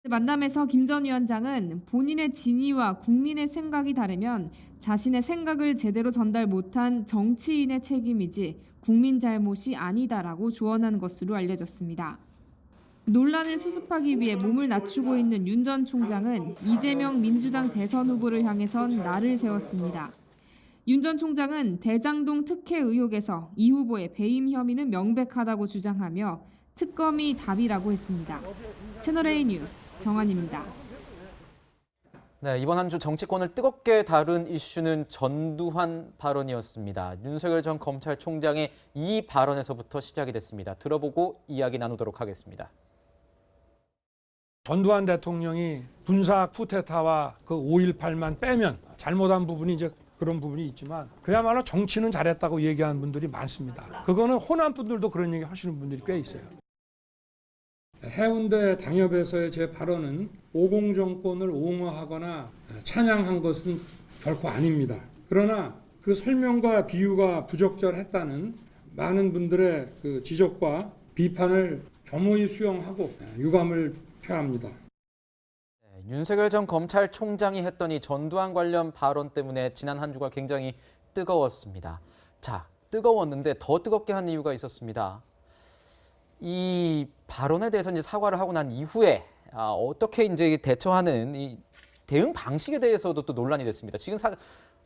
만남에서 김 전 위원장은 본인의 진위와 국민의 생각이 다르면 자신의 생각을 제대로 전달 못한 정치인의 책임이지 국민 잘못이 아니다라고 조언한 것으로 알려졌습니다. 논란을 수습하기 위해 몸을 낮추고 있는 윤 전 총장은 이재명 민주당 대선 후보를 향해선 날을 세웠습니다. 윤 전 총장은 대장동 특혜 의혹에서 이 후보의 배임 혐의는 명백하다고 주장하며 특검이 답이라고 했습니다. 채널A 뉴스 정한입니다. 네, 이번 한 주 정치권을 뜨겁게 다룬 이슈는 전두환 발언이었습니다. 윤석열 전 검찰총장의 이 발언에서부터 시작이 됐습니다. 들어보고 이야기 나누도록 하겠습니다. 전두환 대통령이 군사 쿠데타와 그 5.18만 빼면 잘못한 부분이 이제 그런 부분이 있지만 그야말로 정치는 잘했다고 얘기하는 분들이 많습니다. 그거는 호남 분들도 그런 얘기 하시는 분들이 꽤 있어요. 해운대 당협에서의 제 발언은 50 정권을 옹호하거나 찬양한 것은 결코 아닙니다. 그러나 그 설명과 비유가 부적절했다는 많은 분들의 그 지적과 비판을 겸허히 수용하고 유감을 표합니다. 윤석열 전 검찰총장이 했던 이 전두환 관련 발언 때문에 지난 한 주가 굉장히 뜨거웠습니다. 자, 뜨거웠는데 더 뜨겁게 한 이유가 있었습니다. 이 발언에 대해서 이제 사과를 하고 난 이후에 어떻게 이제 대처하는 이 대응 방식에 대해서도 또 논란이 됐습니다. 지금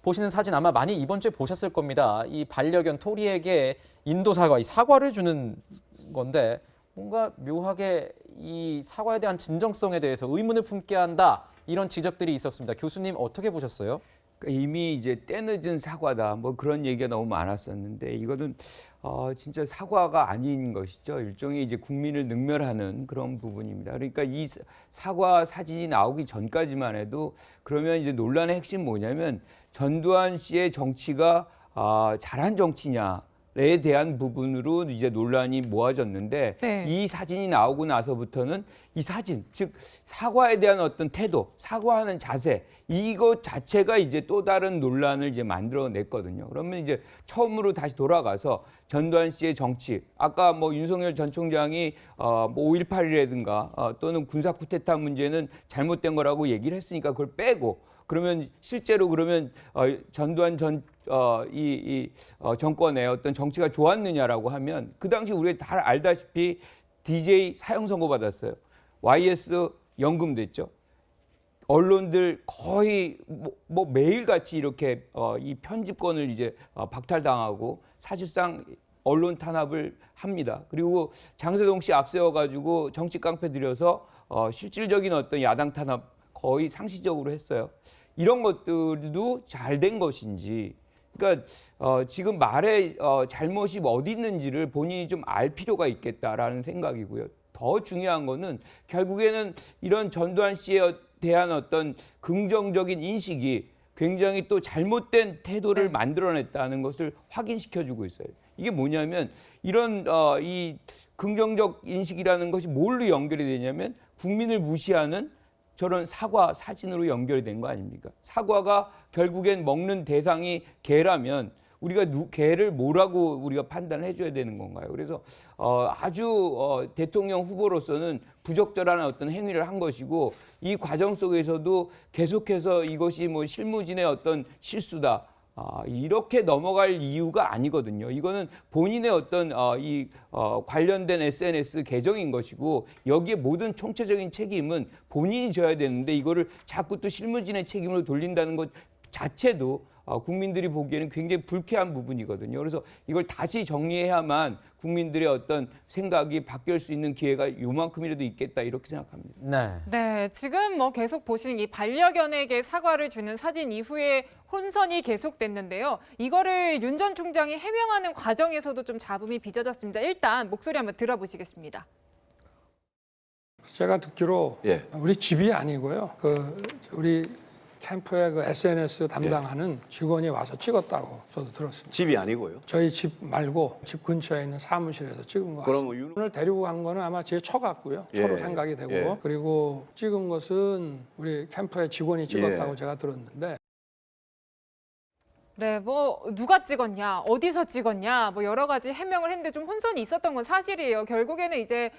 보시는 사진 아마 많이 이번 주에 보셨을 겁니다. 이 반려견 토리에게 인도 사과, 이 사과를 주는 건데 뭔가 묘하게 이 사과에 대한 진정성에 대해서 의문을 품게 한다, 이런 지적들이 있었습니다. 교수님 어떻게 보셨어요? 이미 이제 때늦은 사과다, 뭐 그런 얘기가 너무 많았었는데 이거는 진짜 사과가 아닌 것이죠. 일종의 이제 국민을 능멸하는 그런 부분입니다. 그러니까 이 사과 사진이 나오기 전까지만 해도 그러면 이제 논란의 핵심 뭐냐면 전두환 씨의 정치가 잘한 정치냐 에 대한 부분으로 이제 논란이 모아졌는데 네. 이 사진이 나오고 나서부터는 이 사진, 즉 사과에 대한 어떤 태도, 사과하는 자세, 이것 자체가 이제 또 다른 논란을 이제 만들어냈거든요. 그러면 이제 처음으로 다시 돌아가서 전두환 씨의 정치, 아까 뭐 윤석열 전 총장이 뭐 5.18이라든가 또는 군사 쿠데타 문제는 잘못된 거라고 얘기를 했으니까 그걸 빼고, 그러면 실제로 그러면 전두환 정권의 어떤 정치가 좋았느냐라고 하면 그 당시 우리가 다 알다시피 DJ 사형 선고 받았어요. YS 연금 됐죠. 언론들 거의 뭐 매일같이 이렇게 이 편집권을 이제 박탈당하고 사실상 언론 탄압을 합니다. 그리고 장세동 씨 앞세워가지고 정치 깡패 들여서 실질적인 어떤 야당 탄압 거의 상시적으로 했어요. 이런 것들도 잘 된 것인지, 그러니까 지금 말에 잘못이 어디 있는지를 본인이 좀 알 필요가 있겠다라는 생각이고요. 더 중요한 거는 결국에는 이런 전두환 씨에 대한 어떤 긍정적인 인식이 굉장히 또 잘못된 태도를 만들어냈다는 것을 확인시켜주고 있어요. 이게 뭐냐면 이런 이 긍정적 인식이라는 것이 뭘로 연결이 되냐면 국민을 무시하는 저런 사과 사진으로 연결이 된 거 아닙니까? 사과가 결국엔 먹는 대상이 개라면 우리가 개를 뭐라고 우리가 판단을 해줘야 되는 건가요? 그래서 아주 대통령 후보로서는 부적절한 어떤 행위를 한 것이고, 이 과정 속에서도 계속해서 이것이 뭐 실무진의 어떤 실수다, 이렇게 넘어갈 이유가 아니거든요. 이거는 본인의 어떤 관련된 SNS 계정인 것이고, 여기에 모든 총체적인 책임은 본인이 져야 되는데 이거를 자꾸 또 실무진의 책임으로 돌린다는 것 자체도 국민들이 보기에는 굉장히 불쾌한 부분이거든요. 그래서 이걸 다시 정리해야만 국민들의 어떤 생각이 바뀔 수 있는 기회가 요만큼이라도 있겠다, 이렇게 생각합니다. 네. 네, 지금 뭐 계속 보시는 이 반려견에게 사과를 주는 사진 이후에 혼선이 계속됐는데요. 이거를 윤 전 총장이 해명하는 과정에서도 좀 잡음이 빚어졌습니다. 일단 목소리 한번 들어보시겠습니다. 제가 듣기로 우리 집이 아니고요. 우리 캠프의 그 SNS 담당하는 직원이 와서 찍었다고 저도 들었습니다. 집이 아니고요? 저희 집 말고 집 근처에 있는 사무실에서 찍은 거 같습니다. 오늘 데리고 간 거는 아마 제 처 같고요. 처로 생각이 되고, 그리고 찍은 것은 우리 캠프의 직원이 찍었다고 제가 들었는데, 네, 뭐 누가 찍었냐, 어디서 찍었냐, 뭐 여러 가지 해명을 했는데 좀 혼선이 있었던 건 사실이에요. 결국에는 이제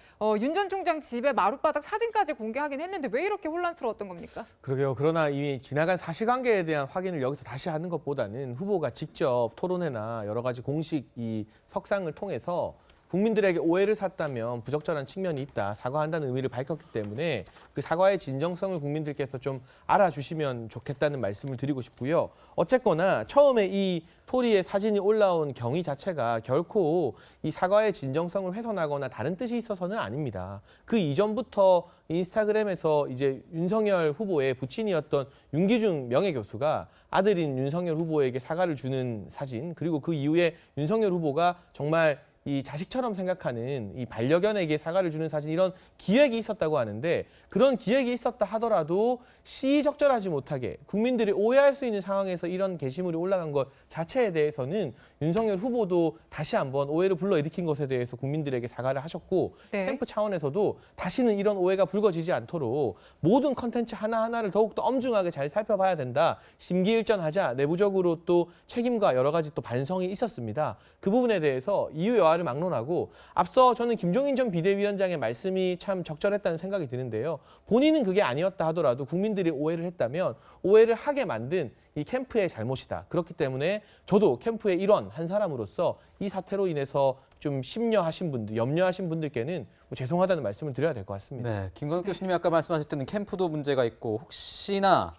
윤 전 총장 집의 마룻바닥 사진까지 공개하긴 했는데 왜 이렇게 혼란스러웠던 겁니까? 그러게요. 그러나 이미 지나간 사실관계에 대한 확인을 여기서 다시 하는 것보다는 후보가 직접 토론회나 여러 가지 공식 이 석상을 통해서 국민들에게 오해를 샀다면 부적절한 측면이 있다. 사과한다는 의미를 밝혔기 때문에 그 사과의 진정성을 국민들께서 좀 알아주시면 좋겠다는 말씀을 드리고 싶고요. 어쨌거나 처음에 이 토리의 사진이 올라온 경위 자체가 결코 이 사과의 진정성을 훼손하거나 다른 뜻이 있어서는 아닙니다. 그 이전부터 인스타그램에서 이제 윤석열 후보의 부친이었던 윤기중 명예교수가 아들인 윤석열 후보에게 사과를 주는 사진, 그리고 그 이후에 윤석열 후보가 정말 이 자식처럼 생각하는 이 반려견에게 사과를 주는 사진, 이런 기획이 있었다고 하는데, 그런 기획이 있었다 하더라도 시의적절하지 못하게 국민들이 오해할 수 있는 상황에서 이런 게시물이 올라간 것 자체에 대해서는 윤석열 후보도 다시 한번 오해를 불러일으킨 것에 대해서 국민들에게 사과를 하셨고, 네. 캠프 차원에서도 다시는 이런 오해가 불거지지 않도록 모든 컨텐츠 하나하나를 더욱더 엄중하게 잘 살펴봐야 된다. 심기일전하자. 내부적으로 또 책임과 여러 가지 또 반성이 있었습니다. 그 부분에 대해서 이유 여하를 막론하고, 앞서 저는 김종인 전 비대위원장의 말씀이 참 적절했다는 생각이 드는데요. 본인은 그게 아니었다 하더라도 국민들이 오해를 했다면 오해를 하게 만든 이 캠프의 잘못이다. 그렇기 때문에 저도 캠프의 일원 한 사람으로서 이 사태로 인해서 좀 심려하신 분들, 염려하신 분들께는 죄송하다는 말씀을 드려야 될 것 같습니다. 네, 김광욱 교수님이 아까 말씀하셨던 캠프도 문제가 있고, 혹시나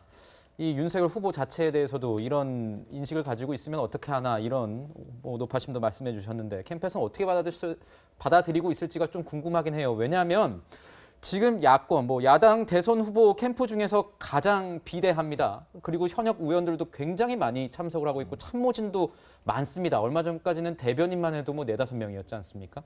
이 윤석열 후보 자체에 대해서도 이런 인식을 가지고 있으면 어떻게 하나, 이런 노파심도 말씀해 주셨는데, 캠프에서는 어떻게 받아들이고 있을지가 좀 궁금하긴 해요. 왜냐하면 지금 야권, 야당 대선 후보 캠프 중에서 가장 비대합니다. 그리고 현역 의원들도 굉장히 많이 참석을 하고 있고 참모진도 많습니다. 얼마 전까지는 대변인만 해도 4-5명이었지 않습니까?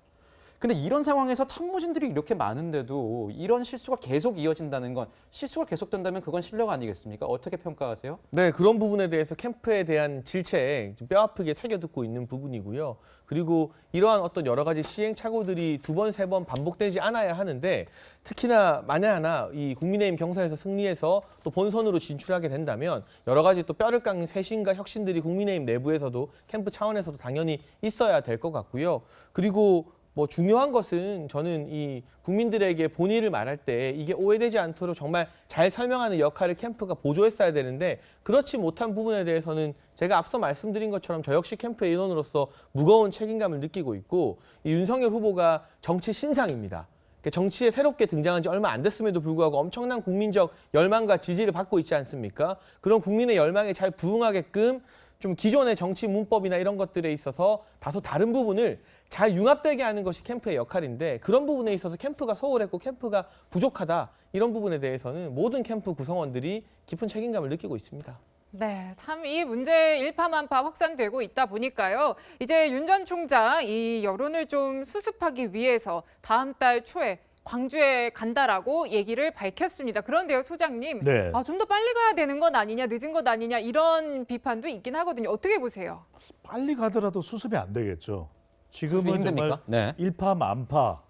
근데 이런 상황에서 참모진들이 이렇게 많은데도 이런 실수가 계속 이어진다는 건, 실수가 계속된다면 그건 실력 아니겠습니까? 어떻게 평가하세요? 네, 그런 부분에 대해서 캠프에 대한 질책 뼈아프게 새겨듣고 있는 부분이고요. 그리고 이러한 어떤 여러 가지 시행착오들이 2번, 3번 반복되지 않아야 하는데, 특히나 만에 하나 이 국민의힘 경선에서 승리해서 또 본선으로 진출하게 된다면 여러 가지 또 뼈를 깎는 쇄신과 혁신들이 국민의힘 내부에서도 캠프 차원에서도 당연히 있어야 될 것 같고요. 그리고 중요한 것은 저는 이 국민들에게 본의를 말할 때 이게 오해되지 않도록 정말 잘 설명하는 역할을 캠프가 보조했어야 되는데, 그렇지 못한 부분에 대해서는 제가 앞서 말씀드린 것처럼 저 역시 캠프의 인원으로서 무거운 책임감을 느끼고 있고, 이 윤석열 후보가 정치 신상입니다. 정치에 새롭게 등장한 지 얼마 안 됐음에도 불구하고 엄청난 국민적 열망과 지지를 받고 있지 않습니까? 그런 국민의 열망에 잘 부응하게끔 좀 기존의 정치 문법이나 이런 것들에 있어서 다소 다른 부분을 잘 융합되게 하는 것이 캠프의 역할인데, 그런 부분에 있어서 캠프가 소홀했고 캠프가 부족하다, 이런 부분에 대해서는 모든 캠프 구성원들이 깊은 책임감을 느끼고 있습니다. 네, 참 이 문제 일파만파 확산되고 있다 보니까요. 이제 윤 전 총장 이 여론을 좀 수습하기 위해서 다음 달 초에 광주에 간다라고 얘기를 밝혔습니다. 그런데요, 소장님, 네. 좀 더 빨리 가야 되는 건 아니냐, 늦은 것 아니냐, 이런 비판도 있긴 하거든요. 어떻게 보세요? 빨리 가더라도 수습이 안 되겠죠. 지금은 정말 네. 일파만파,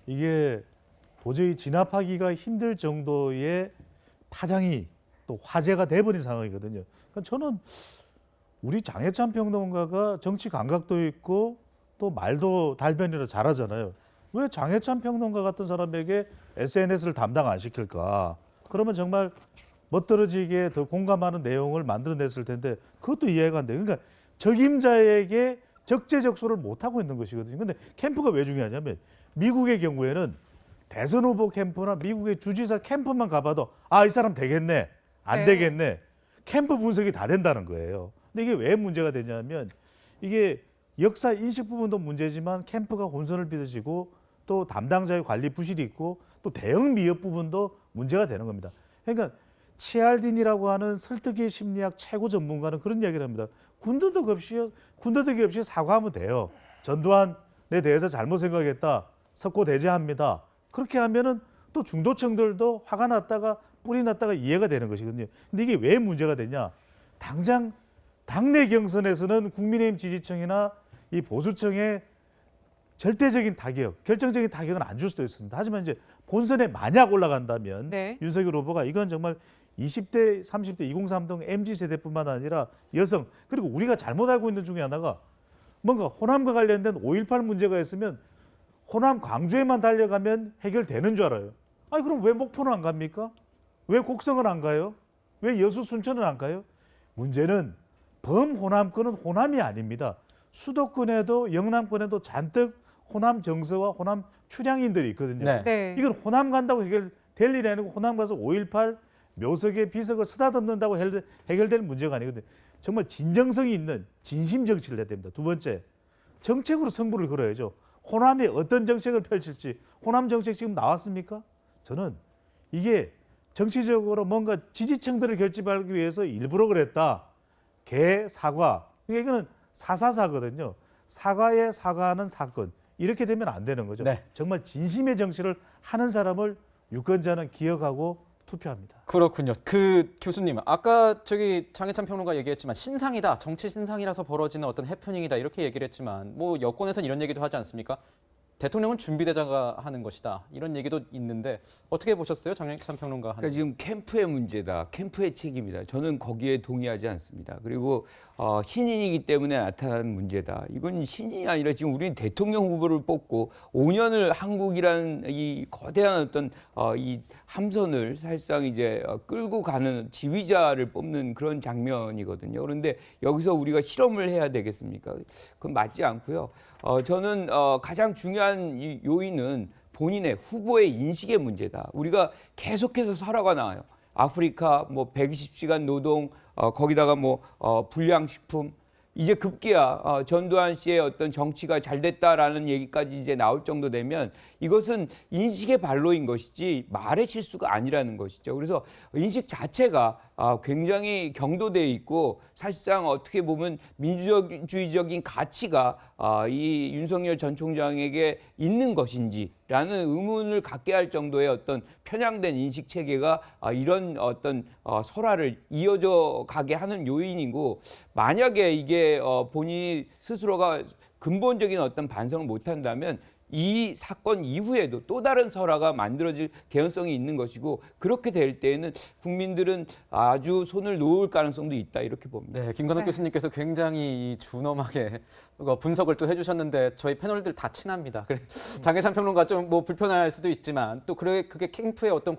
이게 도저히 진압하기가 힘들 정도의 파장이 또 화제가 돼버린 상황이거든요. 그러니까 저는 우리 장해찬 평론가가 정치 감각도 있고 또 말도 달변이라 잘하잖아요. 왜 장해찬 평론가 같은 사람에게 SNS를 담당 안 시킬까? 그러면 정말 멋들어지게 더 공감하는 내용을 만들어냈을 텐데, 그것도 이해가 안 돼요. 그러니까 적임자에게 적재적소를 못하고 있는 것이거든요. 근데 캠프가 왜 중요하냐면, 미국의 경우에는 대선 후보 캠프나 미국의 주지사 캠프만 가봐도 이 사람 되겠네, 안 되겠네, 캠프 분석이 다 된다는 거예요. 근데 이게 왜 문제가 되냐면, 이게 역사 인식 부분도 문제지만 캠프가 혼선을 빚어지고 또 담당자의 관리 부실이 있고 또 대응 미흡 부분도 문제가 되는 겁니다. 그러니까 치알딘이라고 하는 설득의 심리학 최고 전문가는 그런 이야기를 합니다. 군더더기 없이 사과하면 돼요. 전두환에 대해서 잘못 생각했다, 석고 대제합니다. 그렇게 하면은 또 중도층들도 화가 났다가 뿔이 났다가 이해가 되는 것이거든요. 근데 이게 왜 문제가 되냐? 당장 당내 경선에서는 국민의힘 지지층이나 이 보수층의 절대적인 타격, 결정적인 타격은 안 줄 수도 있습니다. 하지만 이제 본선에 만약 올라간다면 윤석열 후보가 이건 정말 20대, 30대, 2030 MZ세대뿐만 아니라 여성, 그리고 우리가 잘못 알고 있는 중에 하나가 뭔가 호남과 관련된 5.18 문제가 있으면 호남 광주에만 달려가면 해결되는 줄 알아요. 그럼 왜 목포는 안 갑니까? 왜 곡성은 안 가요? 왜 여수 순천은 안 가요? 문제는 범호남권은 호남이 아닙니다. 수도권에도 영남권에도 잔뜩 호남 정서와 호남 출향인들이 있거든요. 네. 네. 이건 호남 간다고 해결될 일이 아니고 호남 가서 5.18 묘석의 비석을 쓰다듬는다고 해결될 문제가 아니거든요. 정말 진정성이 있는 진심 정치를 해야 됩니다. 두 번째, 정책으로 승부를 걸어야죠. 호남이 어떤 정책을 펼칠지, 호남 정책 지금 나왔습니까? 저는 이게 정치적으로 뭔가 지지층들을 결집하기 위해서 일부러 그랬다. 개, 사과. 그러니까 이거는 사사사거든요. 사과에 사과하는 사건. 이렇게 되면 안 되는 거죠. 네. 정말 진심의 정치를 하는 사람을 유권자는 기억하고 투표합니다. 그렇군요. 교수님, 아까 장해찬 평론가 얘기했지만 신상이다, 정치 신상이라서 벌어지는 어떤 해프닝이다 이렇게 얘기를 했지만 뭐 여권에서는 이런 얘기도 하지 않습니까? 대통령은 준비되자가 하는 것이다. 이런 얘기도 있는데 어떻게 보셨어요? 장해찬 평론가. 그러니까 지금 캠프의 문제다. 캠프의 책임이다. 저는 거기에 동의하지 않습니다. 그리고 신인이기 때문에 나타난 문제다. 이건 신인이 아니라 지금 우리는 대통령 후보를 뽑고 5년을 한국이라는 이 거대한 어떤 이 함선을 사실상 이제 끌고 가는 지휘자를 뽑는 그런 장면이거든요. 그런데 여기서 우리가 실험을 해야 되겠습니까? 그건 맞지 않고요. 저는 가장 중요한 이 요인은 본인의 후보의 인식의 문제다. 우리가 계속해서 설화가 나와요. 아프리카 뭐 120시간 노동 거기다가 뭐 불량식품 이제 급기야 전두환 씨의 어떤 정치가 잘 됐다라는 얘기까지 이제 나올 정도 되면 이것은 인식의 발로인 것이지 말의 실수가 아니라는 것이죠. 그래서 인식 자체가 굉장히 경도되어 있고 사실상 어떻게 보면 민주주의적인 가치가 이 윤석열 전 총장에게 있는 것인지라는 의문을 갖게 할 정도의 어떤 편향된 인식 체계가 이런 어떤 설화를 이어져 가게 하는 요인이고 만약에 이게 본인이 스스로가 근본적인 어떤 반성을 못한다면 이 사건 이후에도 또 다른 설화가 만들어질 개연성이 있는 것이고 그렇게 될 때에는 국민들은 아주 손을 놓을 가능성도 있다 이렇게 봅니다. 네, 김관욱 교수님께서 굉장히 준엄하게 분석을 또 해주셨는데 저희 패널들 다 친합니다. 그래 장해찬 평론가 좀 뭐 불편할 수도 있지만 또 그게 캠프의 어떤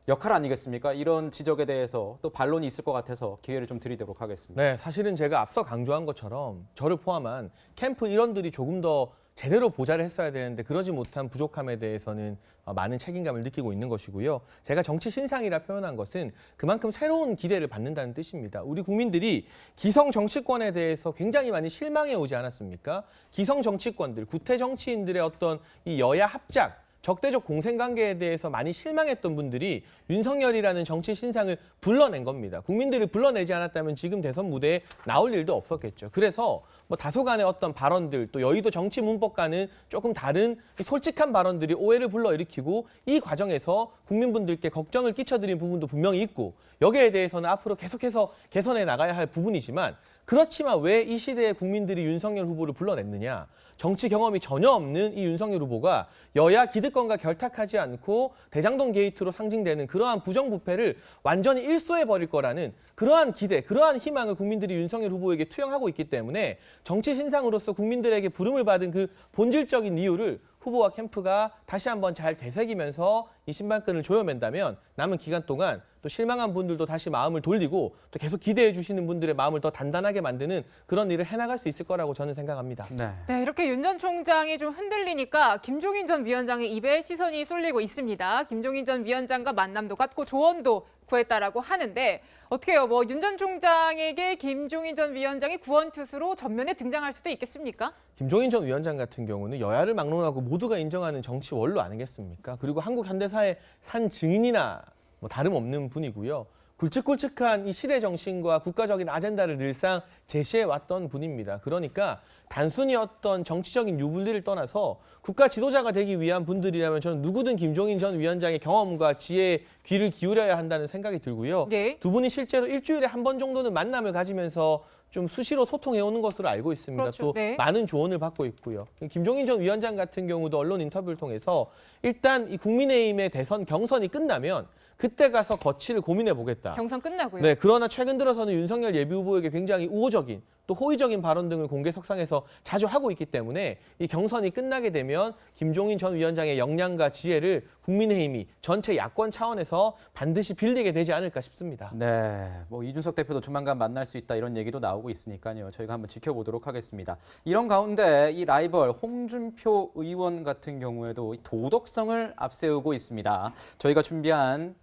역할 아니겠습니까? 이런 지적에 대해서 또 반론이 있을 것 같아서 기회를 좀 드리도록 하겠습니다. 네, 사실은 제가 앞서 강조한 것처럼 저를 포함한 캠프 일원들이 조금 더 제대로 보좌를 했어야 되는데 그러지 못한 부족함에 대해서는 많은 책임감을 느끼고 있는 것이고요. 제가 정치 신상이라 표현한 것은 그만큼 새로운 기대를 받는다는 뜻입니다. 우리 국민들이 기성 정치권에 대해서 굉장히 많이 실망해 오지 않았습니까? 기성 정치권들, 구태 정치인들의 어떤 이 여야 합작, 적대적 공생관계에 대해서 많이 실망했던 분들이 윤석열이라는 정치 신상을 불러낸 겁니다. 국민들이 불러내지 않았다면 지금 대선 무대에 나올 일도 없었겠죠. 그래서 뭐 다소간의 어떤 발언들 또 여의도 정치 문법과는 조금 다른 솔직한 발언들이 오해를 불러일으키고 이 과정에서 국민분들께 걱정을 끼쳐드린 부분도 분명히 있고 여기에 대해서는 앞으로 계속해서 개선해 나가야 할 부분이지만 그렇지만 왜 이 시대에 국민들이 윤석열 후보를 불러냈느냐. 정치 경험이 전혀 없는 이 윤석열 후보가 여야 기득권과 결탁하지 않고 대장동 게이트로 상징되는 그러한 부정부패를 완전히 일소해버릴 거라는 그러한 기대, 그러한 희망을 국민들이 윤석열 후보에게 투영하고 있기 때문에 정치 신상으로서 국민들에게 부름을 받은 그 본질적인 이유를 후보와 캠프가 다시 한번 잘 되새기면서 이 신발끈을 조여맨다면 남은 기간 동안 또 실망한 분들도 다시 마음을 돌리고 또 계속 기대해 주시는 분들의 마음을 더 단단하게 만드는 그런 일을 해나갈 수 있을 거라고 저는 생각합니다. 네, 이렇게 윤 전 총장이 좀 흔들리니까 김종인 전 위원장의 입에 시선이 쏠리고 있습니다. 김종인 전 위원장과 만남도 갖고 조언도 구했다라고 하는데 어떻게 해요? 뭐 윤 전 총장에게 김종인 전 위원장이 구원투수로 전면에 등장할 수도 있겠습니까? 김종인 전 위원장 같은 경우는 여야를 막론하고 모두가 인정하는 정치 원로 아니겠습니까? 그리고 한국 현대사의 산 증인이나 뭐 다름없는 분이고요. 굵직굵직한 이 시대 정신과 국가적인 아젠다를 늘상 제시해왔던 분입니다. 그러니까 단순히 어떤 정치적인 유불리를 떠나서 국가 지도자가 되기 위한 분들이라면 저는 누구든 김종인 전 위원장의 경험과 지혜에 귀를 기울여야 한다는 생각이 들고요. 네. 두 분이 실제로 일주일에 한 번 정도는 만남을 가지면서 좀 수시로 소통해오는 것으로 알고 있습니다. 그렇죠. 또 네. 많은 조언을 받고 있고요. 김종인 전 위원장 같은 경우도 언론 인터뷰를 통해서 일단 이 국민의힘의 대선 경선이 끝나면 그때 가서 거취를 고민해 보겠다. 경선 끝나고요. 네, 그러나 최근 들어서는 윤석열 예비후보에게 굉장히 우호적인 또 호의적인 발언 등을 공개석상에서 자주 하고 있기 때문에 이 경선이 끝나게 되면 김종인 전 위원장의 역량과 지혜를 국민의힘이 전체 야권 차원에서 반드시 빌리게 되지 않을까 싶습니다. 네, 뭐 이준석 대표도 조만간 만날 수 있다 이런 얘기도 나오고 있으니까요. 저희가 한번 지켜보도록 하겠습니다. 이런 가운데 이 라이벌 홍준표 의원 같은 경우에도 도덕성을 앞세우고 있습니다. 저희가 준비한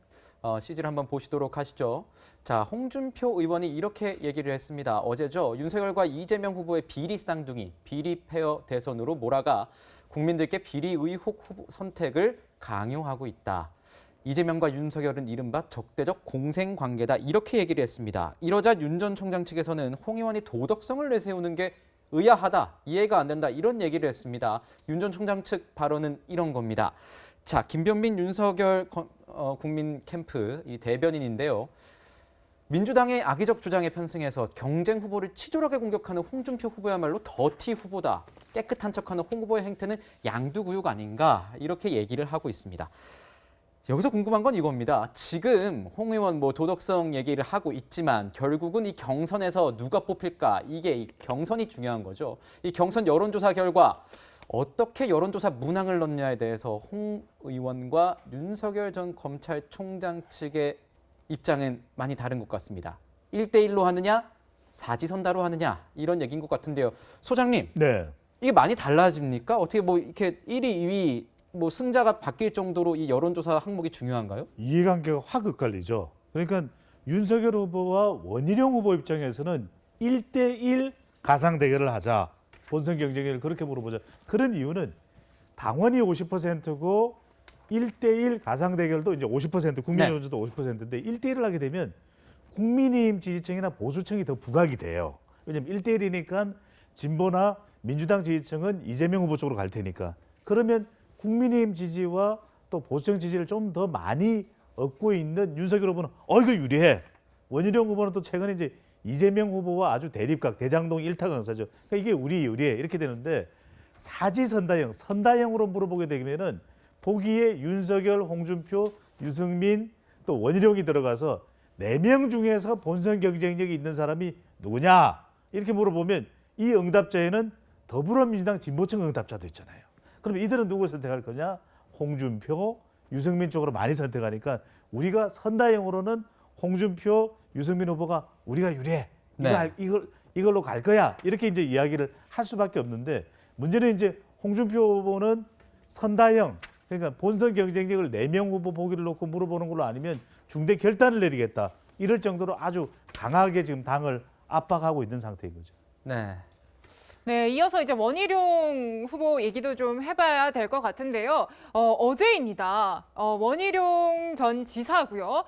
CG를 한번 보시도록 하시죠. 자, 홍준표 의원이 이렇게 얘기를 했습니다. 어제죠. 윤석열과 이재명 후보의 비리 쌍둥이, 비리 페어 대선으로 몰아가 국민들께 비리 의혹 후보 선택을 강요하고 있다. 이재명과 윤석열은 이른바 적대적 공생관계다. 이렇게 얘기를 했습니다. 이러자 윤 전 총장 측에서는 홍 의원이 도덕성을 내세우는 게 의아하다, 이해가 안 된다 이런 얘기를 했습니다. 윤 전 총장 측 발언은 이런 겁니다. 자, 김변민 윤석열 국민 캠프 이 대변인인데요. 민주당의 악의적 주장에 편승해서 경쟁 후보를 치졸하게 공격하는 홍준표 후보야말로 더티 후보다. 깨끗한 척하는 홍 후보의 행태는 양두구육 아닌가 이렇게 얘기를 하고 있습니다. 여기서 궁금한 건 이겁니다. 지금 홍 의원 뭐 도덕성 얘기를 하고 있지만 결국은 이 경선에서 누가 뽑힐까 이게 이 경선이 중요한 거죠. 이 경선 여론조사 결과 어떻게 여론조사 문항을 넣냐에 대해서 홍 의원과 윤석열 전 검찰총장 측의 입장은 많이 다른 것 같습니다. 1대1로 하느냐, 사지선다로 하느냐 이런 얘기인 것 같은데요. 소장님, 네. 이게 많이 달라집니까? 어떻게 뭐 이렇게 1위, 2위 뭐 승자가 바뀔 정도로 이 여론조사 항목이 중요한가요? 이해관계가 확 엇갈리죠. 그러니까 윤석열 후보와 원희룡 후보 입장에서는 1대1 가상 대결을 하자. 본선 경쟁을 그렇게 물어보자. 그런 이유는 당원이 50%고 1대1 가상 대결도 이제 50% 국민의힘도 50%인데 1대1을 하게 되면 국민의힘 지지층이나 보수층이 더 부각이 돼요. 왜냐하면 1대1이니까 진보나 민주당 지지층은 이재명 후보 쪽으로 갈 테니까. 그러면 국민의힘 지지와 또 보수층 지지를 좀 더 많이 얻고 있는 윤석열 후보는 이거 유리해. 원희룡 후보는 또 최근에 이제 이재명 후보와 아주 대립각, 대장동 일타 강사죠. 그러니까 이게 우리 유리해 이렇게 되는데 사지선다형, 선다형으로 물어보게 되면은 보기에 윤석열, 홍준표, 유승민 또 원희룡이 들어가서 4명 중에서 본선 경쟁력이 있는 사람이 누구냐 이렇게 물어보면 이 응답자에는 더불어민주당 진보층 응답자도 있잖아요. 그럼 이들은 누구를 선택할 거냐? 홍준표, 유승민 쪽으로 많이 선택하니까 우리가 선다형으로는 홍준표, 유승민 후보가 우리가 유리해. 이걸로 갈 거야. 이렇게 이제 이야기를 할 수밖에 없는데 문제는 이제 홍준표 후보는 선다형, 그러니까 본선 경쟁력을 4명 후보 보기를 놓고 물어보는 걸로 아니면 중대 결단을 내리겠다. 이럴 정도로 아주 강하게 지금 당을 압박하고 있는 상태인 거죠. 네. 네, 이어서 이제 원희룡 후보 얘기도 좀 해봐야 될 것 같은데요. 어제입니다. 원희룡 전 지사고요.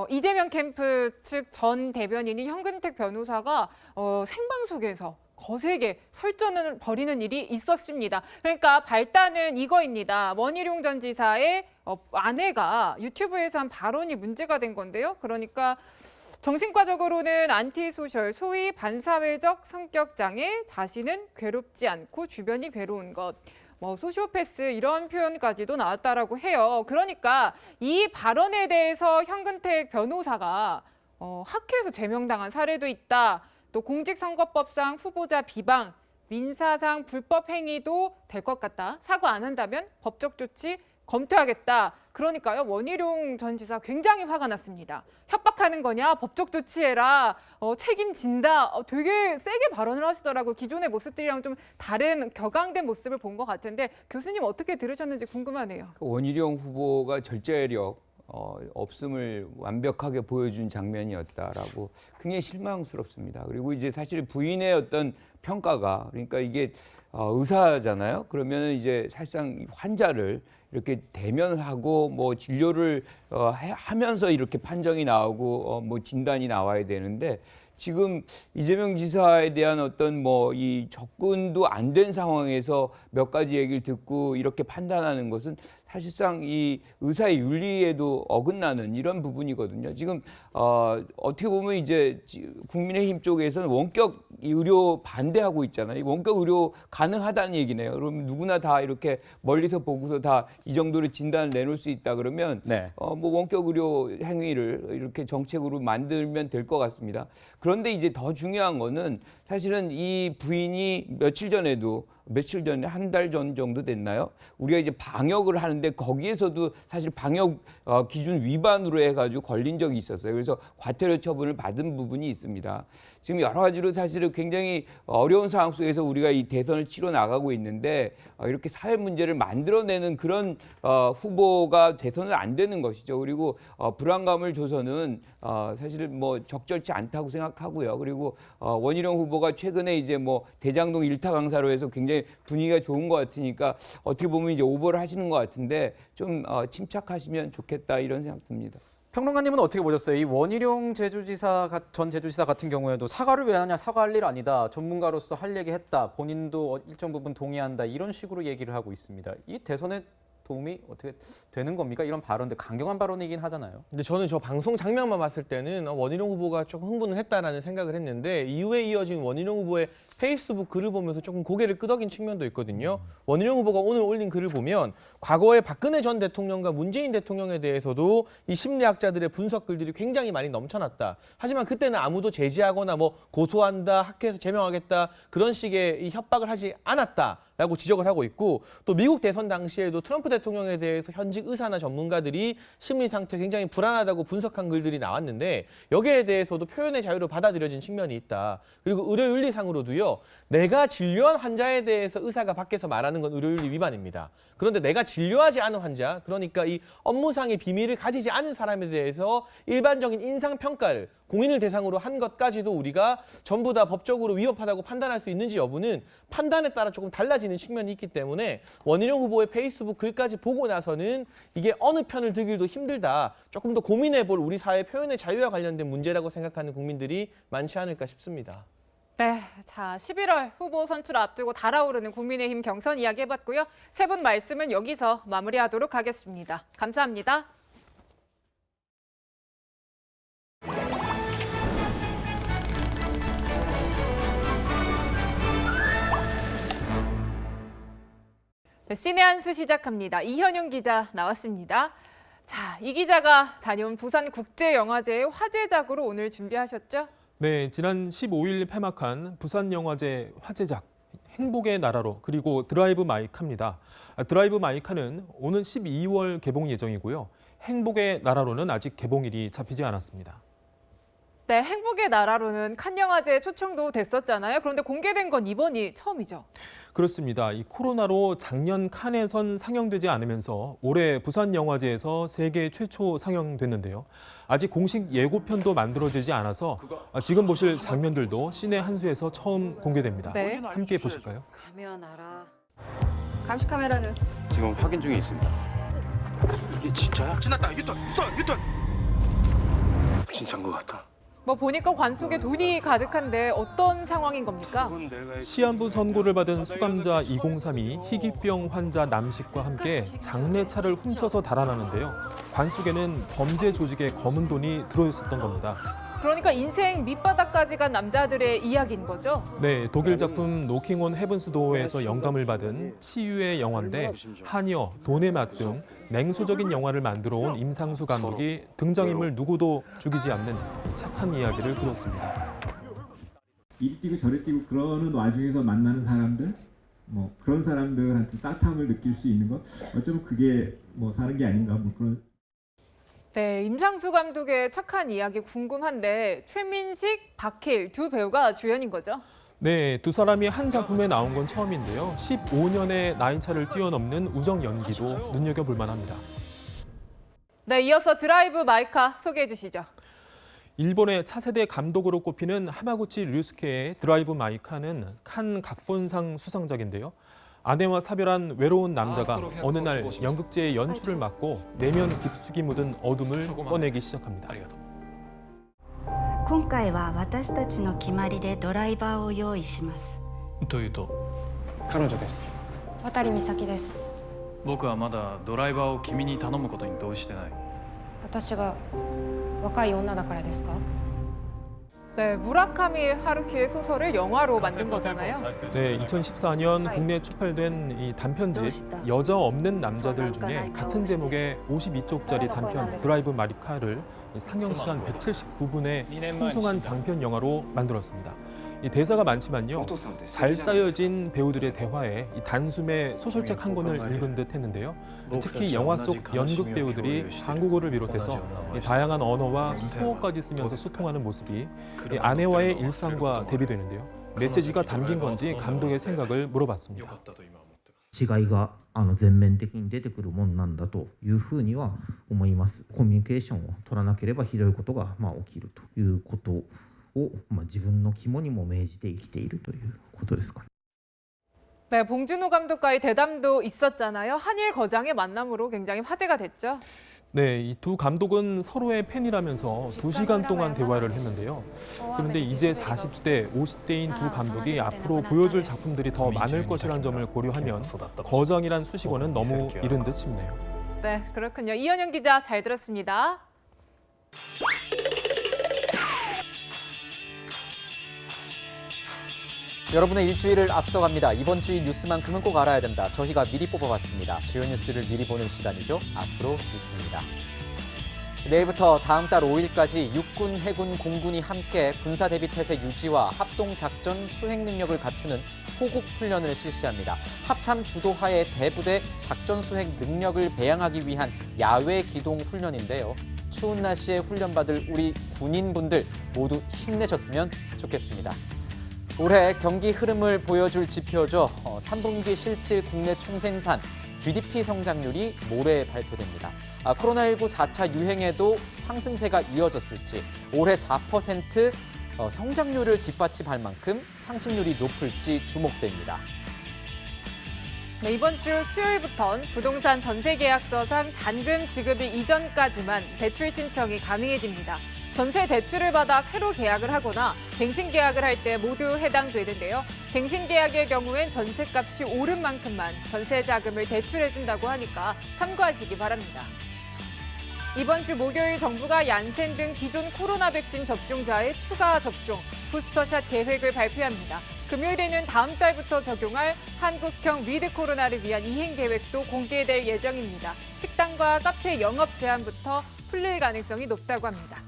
이재명 캠프 측 전 대변인인 현근택 변호사가 생방송에서 거세게 설전을 벌이는 일이 있었습니다. 그러니까 발단은 이거입니다. 원희룡 전 지사의 아내가 유튜브에서 한 발언이 문제가 된 건데요. 그러니까 정신과적으로는 안티소셜, 소위 반사회적 성격 장애, 자신은 괴롭지 않고 주변이 괴로운 것, 뭐 소시오패스 이런 표현까지도 나왔다라고 해요. 그러니까 이 발언에 대해서 현근택 변호사가 학회에서 제명당한 사례도 있다. 또 공직선거법상 후보자 비방, 민사상 불법 행위도 될 것 같다. 사과 안 한다면 법적 조치 검토하겠다. 그러니까요, 원희룡 전 지사 굉장히 화가 났습니다. 협박하는 거냐? 법적 조치해라. 책임진다. 되게 세게 발언을 하시더라고요. 기존의 모습들이랑 좀 다른 격앙된 모습을 본 것 같은데 교수님 어떻게 들으셨는지 궁금하네요. 원희룡 후보가 절제력 없음을 완벽하게 보여준 장면이었다라고 굉장히 실망스럽습니다. 그리고 이제 사실 부인의 어떤 평가가 그러니까 이게 의사잖아요. 그러면 이제 사실상 환자를 이렇게 대면하고 뭐 진료를 하면서 이렇게 판정이 나오고 뭐 진단이 나와야 되는데 지금 이재명 지사에 대한 어떤 뭐 이 접근도 안 된 상황에서 몇 가지 얘기를 듣고 이렇게 판단하는 것은 사실상 이 의사의 윤리에도 어긋나는 이런 부분이거든요. 지금 어떻게 보면 이제 국민의힘 쪽에서는 원격 의료 반대하고 있잖아요. 원격 의료 가능하다는 얘기네요. 그러면 누구나 다 이렇게 멀리서 보고서 다 이 정도로 진단을 내놓을 수 있다 그러면 뭐 원격 의료 행위를 이렇게 정책으로 만들면 될 것 같습니다. 그런데 이제 더 중요한 거는 사실은 이 부인이 며칠 전에 한 달 전 정도 됐나요? 우리가 이제 방역을 하는데 거기에서도 사실 방역 기준 위반으로 해가지고 걸린 적이 있었어요. 그래서 과태료 처분을 받은 부분이 있습니다. 지금 여러 가지로 사실은 굉장히 어려운 상황 속에서 우리가 이 대선을 치러 나가고 있는데 이렇게 사회 문제를 만들어내는 그런 후보가 돼서는 안 되는 것이죠. 그리고 불안감을 줘서는 사실 뭐 적절치 않다고 생각하고요. 그리고 원희룡 후보가 최근에 이제 뭐 대장동 일타 강사로 해서 굉장히 분위기가 좋은 것 같으니까 어떻게 보면 이제 오버를 하시는 것 같은데 좀 침착하시면 좋겠다 이런 생각 듭니다. 평론가님은 어떻게 보셨어요? 이 원희룡 전 제주지사 같은 경우에도 사과를 왜 하냐, 사과할 일 아니다, 전문가로서 할 얘기 했다, 본인도 일정 부분 동의한다 이런 식으로 얘기를 하고 있습니다. 이 대선에 도움이 어떻게 되는 겁니까? 이런 발언들 강경한 발언이긴 하잖아요. 근데 저는 저 방송 장면만 봤을 때는 원희룡 후보가 조금 흥분을 했다라는 생각을 했는데 이후에 이어진 원희룡 후보의 페이스북 글을 보면서 조금 고개를 끄덕인 측면도 있거든요. 원희룡 후보가 오늘 올린 글을 보면 과거에 박근혜 전 대통령과 문재인 대통령에 대해서도 이 심리학자들의 분석 글들이 굉장히 많이 넘쳐났다. 하지만 그때는 아무도 제지하거나 뭐 고소한다, 학회에서 제명하겠다 그런 식의 이 협박을 하지 않았다라고 지적을 하고 있고 또 미국 대선 당시에도 트럼프 대통령에 대해서 현직 의사나 전문가들이 심리 상태 굉장히 불안하다고 분석한 글들이 나왔는데 여기에 대해서도 표현의 자유로 받아들여진 측면이 있다. 그리고 의료윤리상으로도요. 내가 진료한 환자에 대해서 의사가 밖에서 말하는 건 의료윤리 위반입니다. 그런데 내가 진료하지 않은 환자, 그러니까 이 업무상의 비밀을 가지지 않은 사람에 대해서 일반적인 인상평가를 공인을 대상으로 한 것까지도 우리가 전부 다 법적으로 위법하다고 판단할 수 있는지 여부는 판단에 따라 조금 달라지는 측면이 있기 때문에 원희룡 후보의 페이스북 글까지 보고 나서는 이게 어느 편을 들기도 힘들다. 조금 더 고민해볼 우리 사회 표현의 자유와 관련된 문제라고 생각하는 국민들이 많지 않을까 싶습니다. 네, 자 11월 후보 선출 앞두고 달아오르는 국민의힘 경선 이야기 해봤고요. 세 분 말씀은 여기서 마무리하도록 하겠습니다. 감사합니다. 네, 신의 한수 시작합니다. 이현용 기자 나왔습니다. 자, 이 기자가 다녀온 부산국제영화제의 화제작으로 오늘 준비하셨죠? 네, 지난 15일 폐막한 부산영화제 화제작 행복의 나라로 그리고 드라이브 마이카입니다. 드라이브 마이카는 오는 12월 개봉 예정이고요. 행복의 나라로는 아직 개봉일이 잡히지 않았습니다. 네, 행복의 나라로는 칸 영화제에 초청도 됐었잖아요. 그런데 공개된 건 이번이 처음이죠. 그렇습니다. 이 코로나로 작년 칸에선 상영되지 않으면서 올해 부산영화제에서 세계 최초 상영됐는데요. 아직 공식 예고편도 만들어지지 않아서 지금 보실 장면들도 신의 한수에서 처음 공개됩니다. 네. 함께 보실까요? 가면 알아. 감시 카메라는? 지금 확인 중에 있습니다. 이게 진짜야? 지났다. 유턴! 진짜인 것 같다. 뭐 보니까 관 속에 돈이 가득한데 어떤 상황인 겁니까? 시한부 선고를 받은 수감자 203이 희귀병 환자 남식과 함께 장례차를 훔쳐서 달아나는데요. 관 속에는 범죄 조직의 검은 돈이 들어있었던 겁니다. 그러니까 인생 밑바닥까지 간 남자들의 이야기인 거죠? 네, 독일 작품 노킹 온 헤븐스 도어에서 영감을 받은 치유의 영화인데 한여, 돈의 맛 등 냉소적인 영화를 만들어 온 임상수 감독이 등장인물 누구도 죽이지 않는 착한 이야기를 그렸습니다. 이리 뛰고 저리 뛰고 그러는 와중에서 만나는 사람들, 뭐 그런 사람들한테 따뜻함을 느낄 수 있는 것, 어쩌면 그게 뭐 사는 게 아닌가 뭐 그런. 네, 임상수 감독의 착한 이야기 궁금한데 최민식, 박해일 두 배우가 주연인 거죠? 네, 두 사람이 한 작품에 나온 건 처음인데요. 15년의 나이차를 뛰어넘는 우정 연기도 눈여겨볼 만합니다. 네, 이어서 드라이브 마이카 소개해 주시죠. 일본의 차세대 감독으로 꼽히는 하마구치 류스케의 드라이브 마이카는 칸 각본상 수상작인데요. 아내와 사별한 외로운 남자가 어느 날 연극제의 연출을 맡고 내면 깊숙이 묻은 어둠을 꺼내기 시작합니다. 今回は私たちの決まりでドライバーを用意します。というと、彼女です。渡美咲です。僕はまだドライバーを君に頼むことに同意してない。私が若い女だからですか? 네, 무라카미 하루키의 소설을 영화로 만든 거잖아요. 네, 2014년 국내에 출판된 이 단편집 여자 없는 남자들 중에 같은 제목의 52쪽짜리 단편 드라이브 마이카를 상영 시간 179분의 풍성한 장편 영화로 만들었습니다. 이 대사가 많지만요, 잘 짜여진 배우들의 대화에 이 단숨에 소설책 한 권을 읽은 듯 했는데요. 특히 영화 속 연극 배우들이 한국어를 비롯해서 이 다양한 언어와 수어까지 쓰면서 소통하는 모습이 이 아내와의 일상과 대비되는데요. 메시지가 담긴 건지 감독의 생각을 물어봤습니다. 違いが全面的に出てくるもんなんだというふうには思います。コミュニケーションを取らなければひどいことが起きるということを自分の肝にも銘じて生きているということですかね。 네, 봉준호 감독과의 대담도 있었잖아요. 한일 거장의 만남으로 굉장히 화제가 됐죠. 네, 이 두 감독은 서로의 팬이라면서 2시간 동안 대화를 했는데요. 그런데 이제 40대, 50대인 두 감독이 앞으로 보여줄 작품들이 더 많을 것이라는 점을 고려하면 거장이란 수식어는 너무 이른 듯 싶네요. 네, 그렇군요. 이현영 기자 잘 들었습니다. 여러분의 일주일을 앞서갑니다. 이번 주의 뉴스만큼은 꼭 알아야 된다. 저희가 미리 뽑아봤습니다. 주요 뉴스를 미리 보는 시간이죠. 앞으로 뉴스입니다. 내일부터 다음 달 5일까지 육군, 해군, 공군이 함께 군사대비태세 유지와 합동작전 수행 능력을 갖추는 호국훈련을 실시합니다. 합참 주도하에 대부대 작전 수행 능력을 배양하기 위한 야외 기동 훈련인데요. 추운 날씨에 훈련받을 우리 군인분들 모두 힘내셨으면 좋겠습니다. 올해 경기 흐름을 보여줄 지표죠. 3분기 실질 국내 총생산, GDP 성장률이 모레 발표됩니다. 코로나19 4차 유행에도 상승세가 이어졌을지 올해 4% 성장률을 뒷받침할 만큼 상승률이 높을지 주목됩니다. 네, 이번 주 수요일부터는 부동산 전세계약서상 잔금 지급일 이전까지만 대출 신청이 가능해집니다. 전세 대출을 받아 새로 계약을 하거나 갱신 계약을 할 때 모두 해당되는데요. 갱신 계약의 경우엔 전세값이 오른 만큼만 전세 자금을 대출해준다고 하니까 참고하시기 바랍니다. 이번 주 목요일 정부가 얀센 등 기존 코로나 백신 접종자의 추가 접종, 부스터샷 계획을 발표합니다. 금요일에는 다음 달부터 적용할 한국형 위드 코로나를 위한 이행 계획도 공개될 예정입니다. 식당과 카페 영업 제한부터 풀릴 가능성이 높다고 합니다.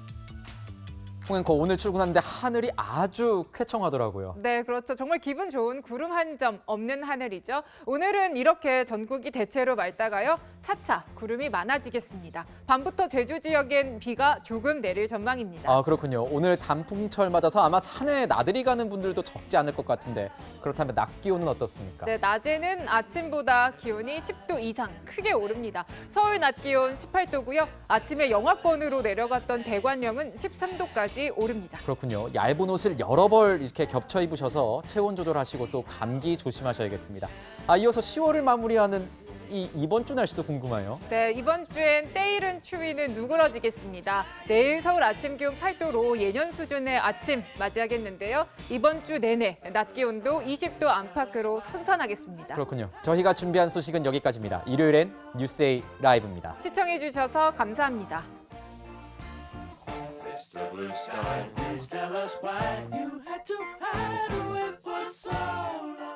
홍 앵커, 오늘 출근하는데 하늘이 아주 쾌청하더라고요. 네, 그렇죠. 정말 기분 좋은 구름 한 점 없는 하늘이죠. 오늘은 이렇게 전국이 대체로 맑다가요. 차차 구름이 많아지겠습니다. 밤부터 제주 지역엔 비가 조금 내릴 전망입니다. 아, 그렇군요. 오늘 단풍철 맞아서 아마 산에 나들이 가는 분들도 적지 않을 것 같은데 그렇다면 낮 기온은 어떻습니까? 네, 낮에는 아침보다 기온이 10도 이상 크게 오릅니다. 서울 낮 기온 18도고요. 아침에 영하권으로 내려갔던 대관령은 13도까지 오릅니다. 그렇군요. 얇은 옷을 여러 벌 이렇게 겹쳐 입으셔서 체온 조절하시고 또 감기 조심하셔야겠습니다. 이어서 10월을 마무리하는 이번 주 날씨도 궁금해요. 네, 이번 주엔 때이른 추위는 누그러지겠습니다. 내일 서울 아침 기온 8도로 예년 수준의 아침 맞이하겠는데요. 이번 주 내내 낮 기온도 20도 안팎으로 선선하겠습니다. 그렇군요. 저희가 준비한 소식은 여기까지입니다. 일요일엔 뉴스A 라이브입니다. 시청해주셔서 감사합니다. Mr. Blue Sky, please tell us why you had to hide away for so long.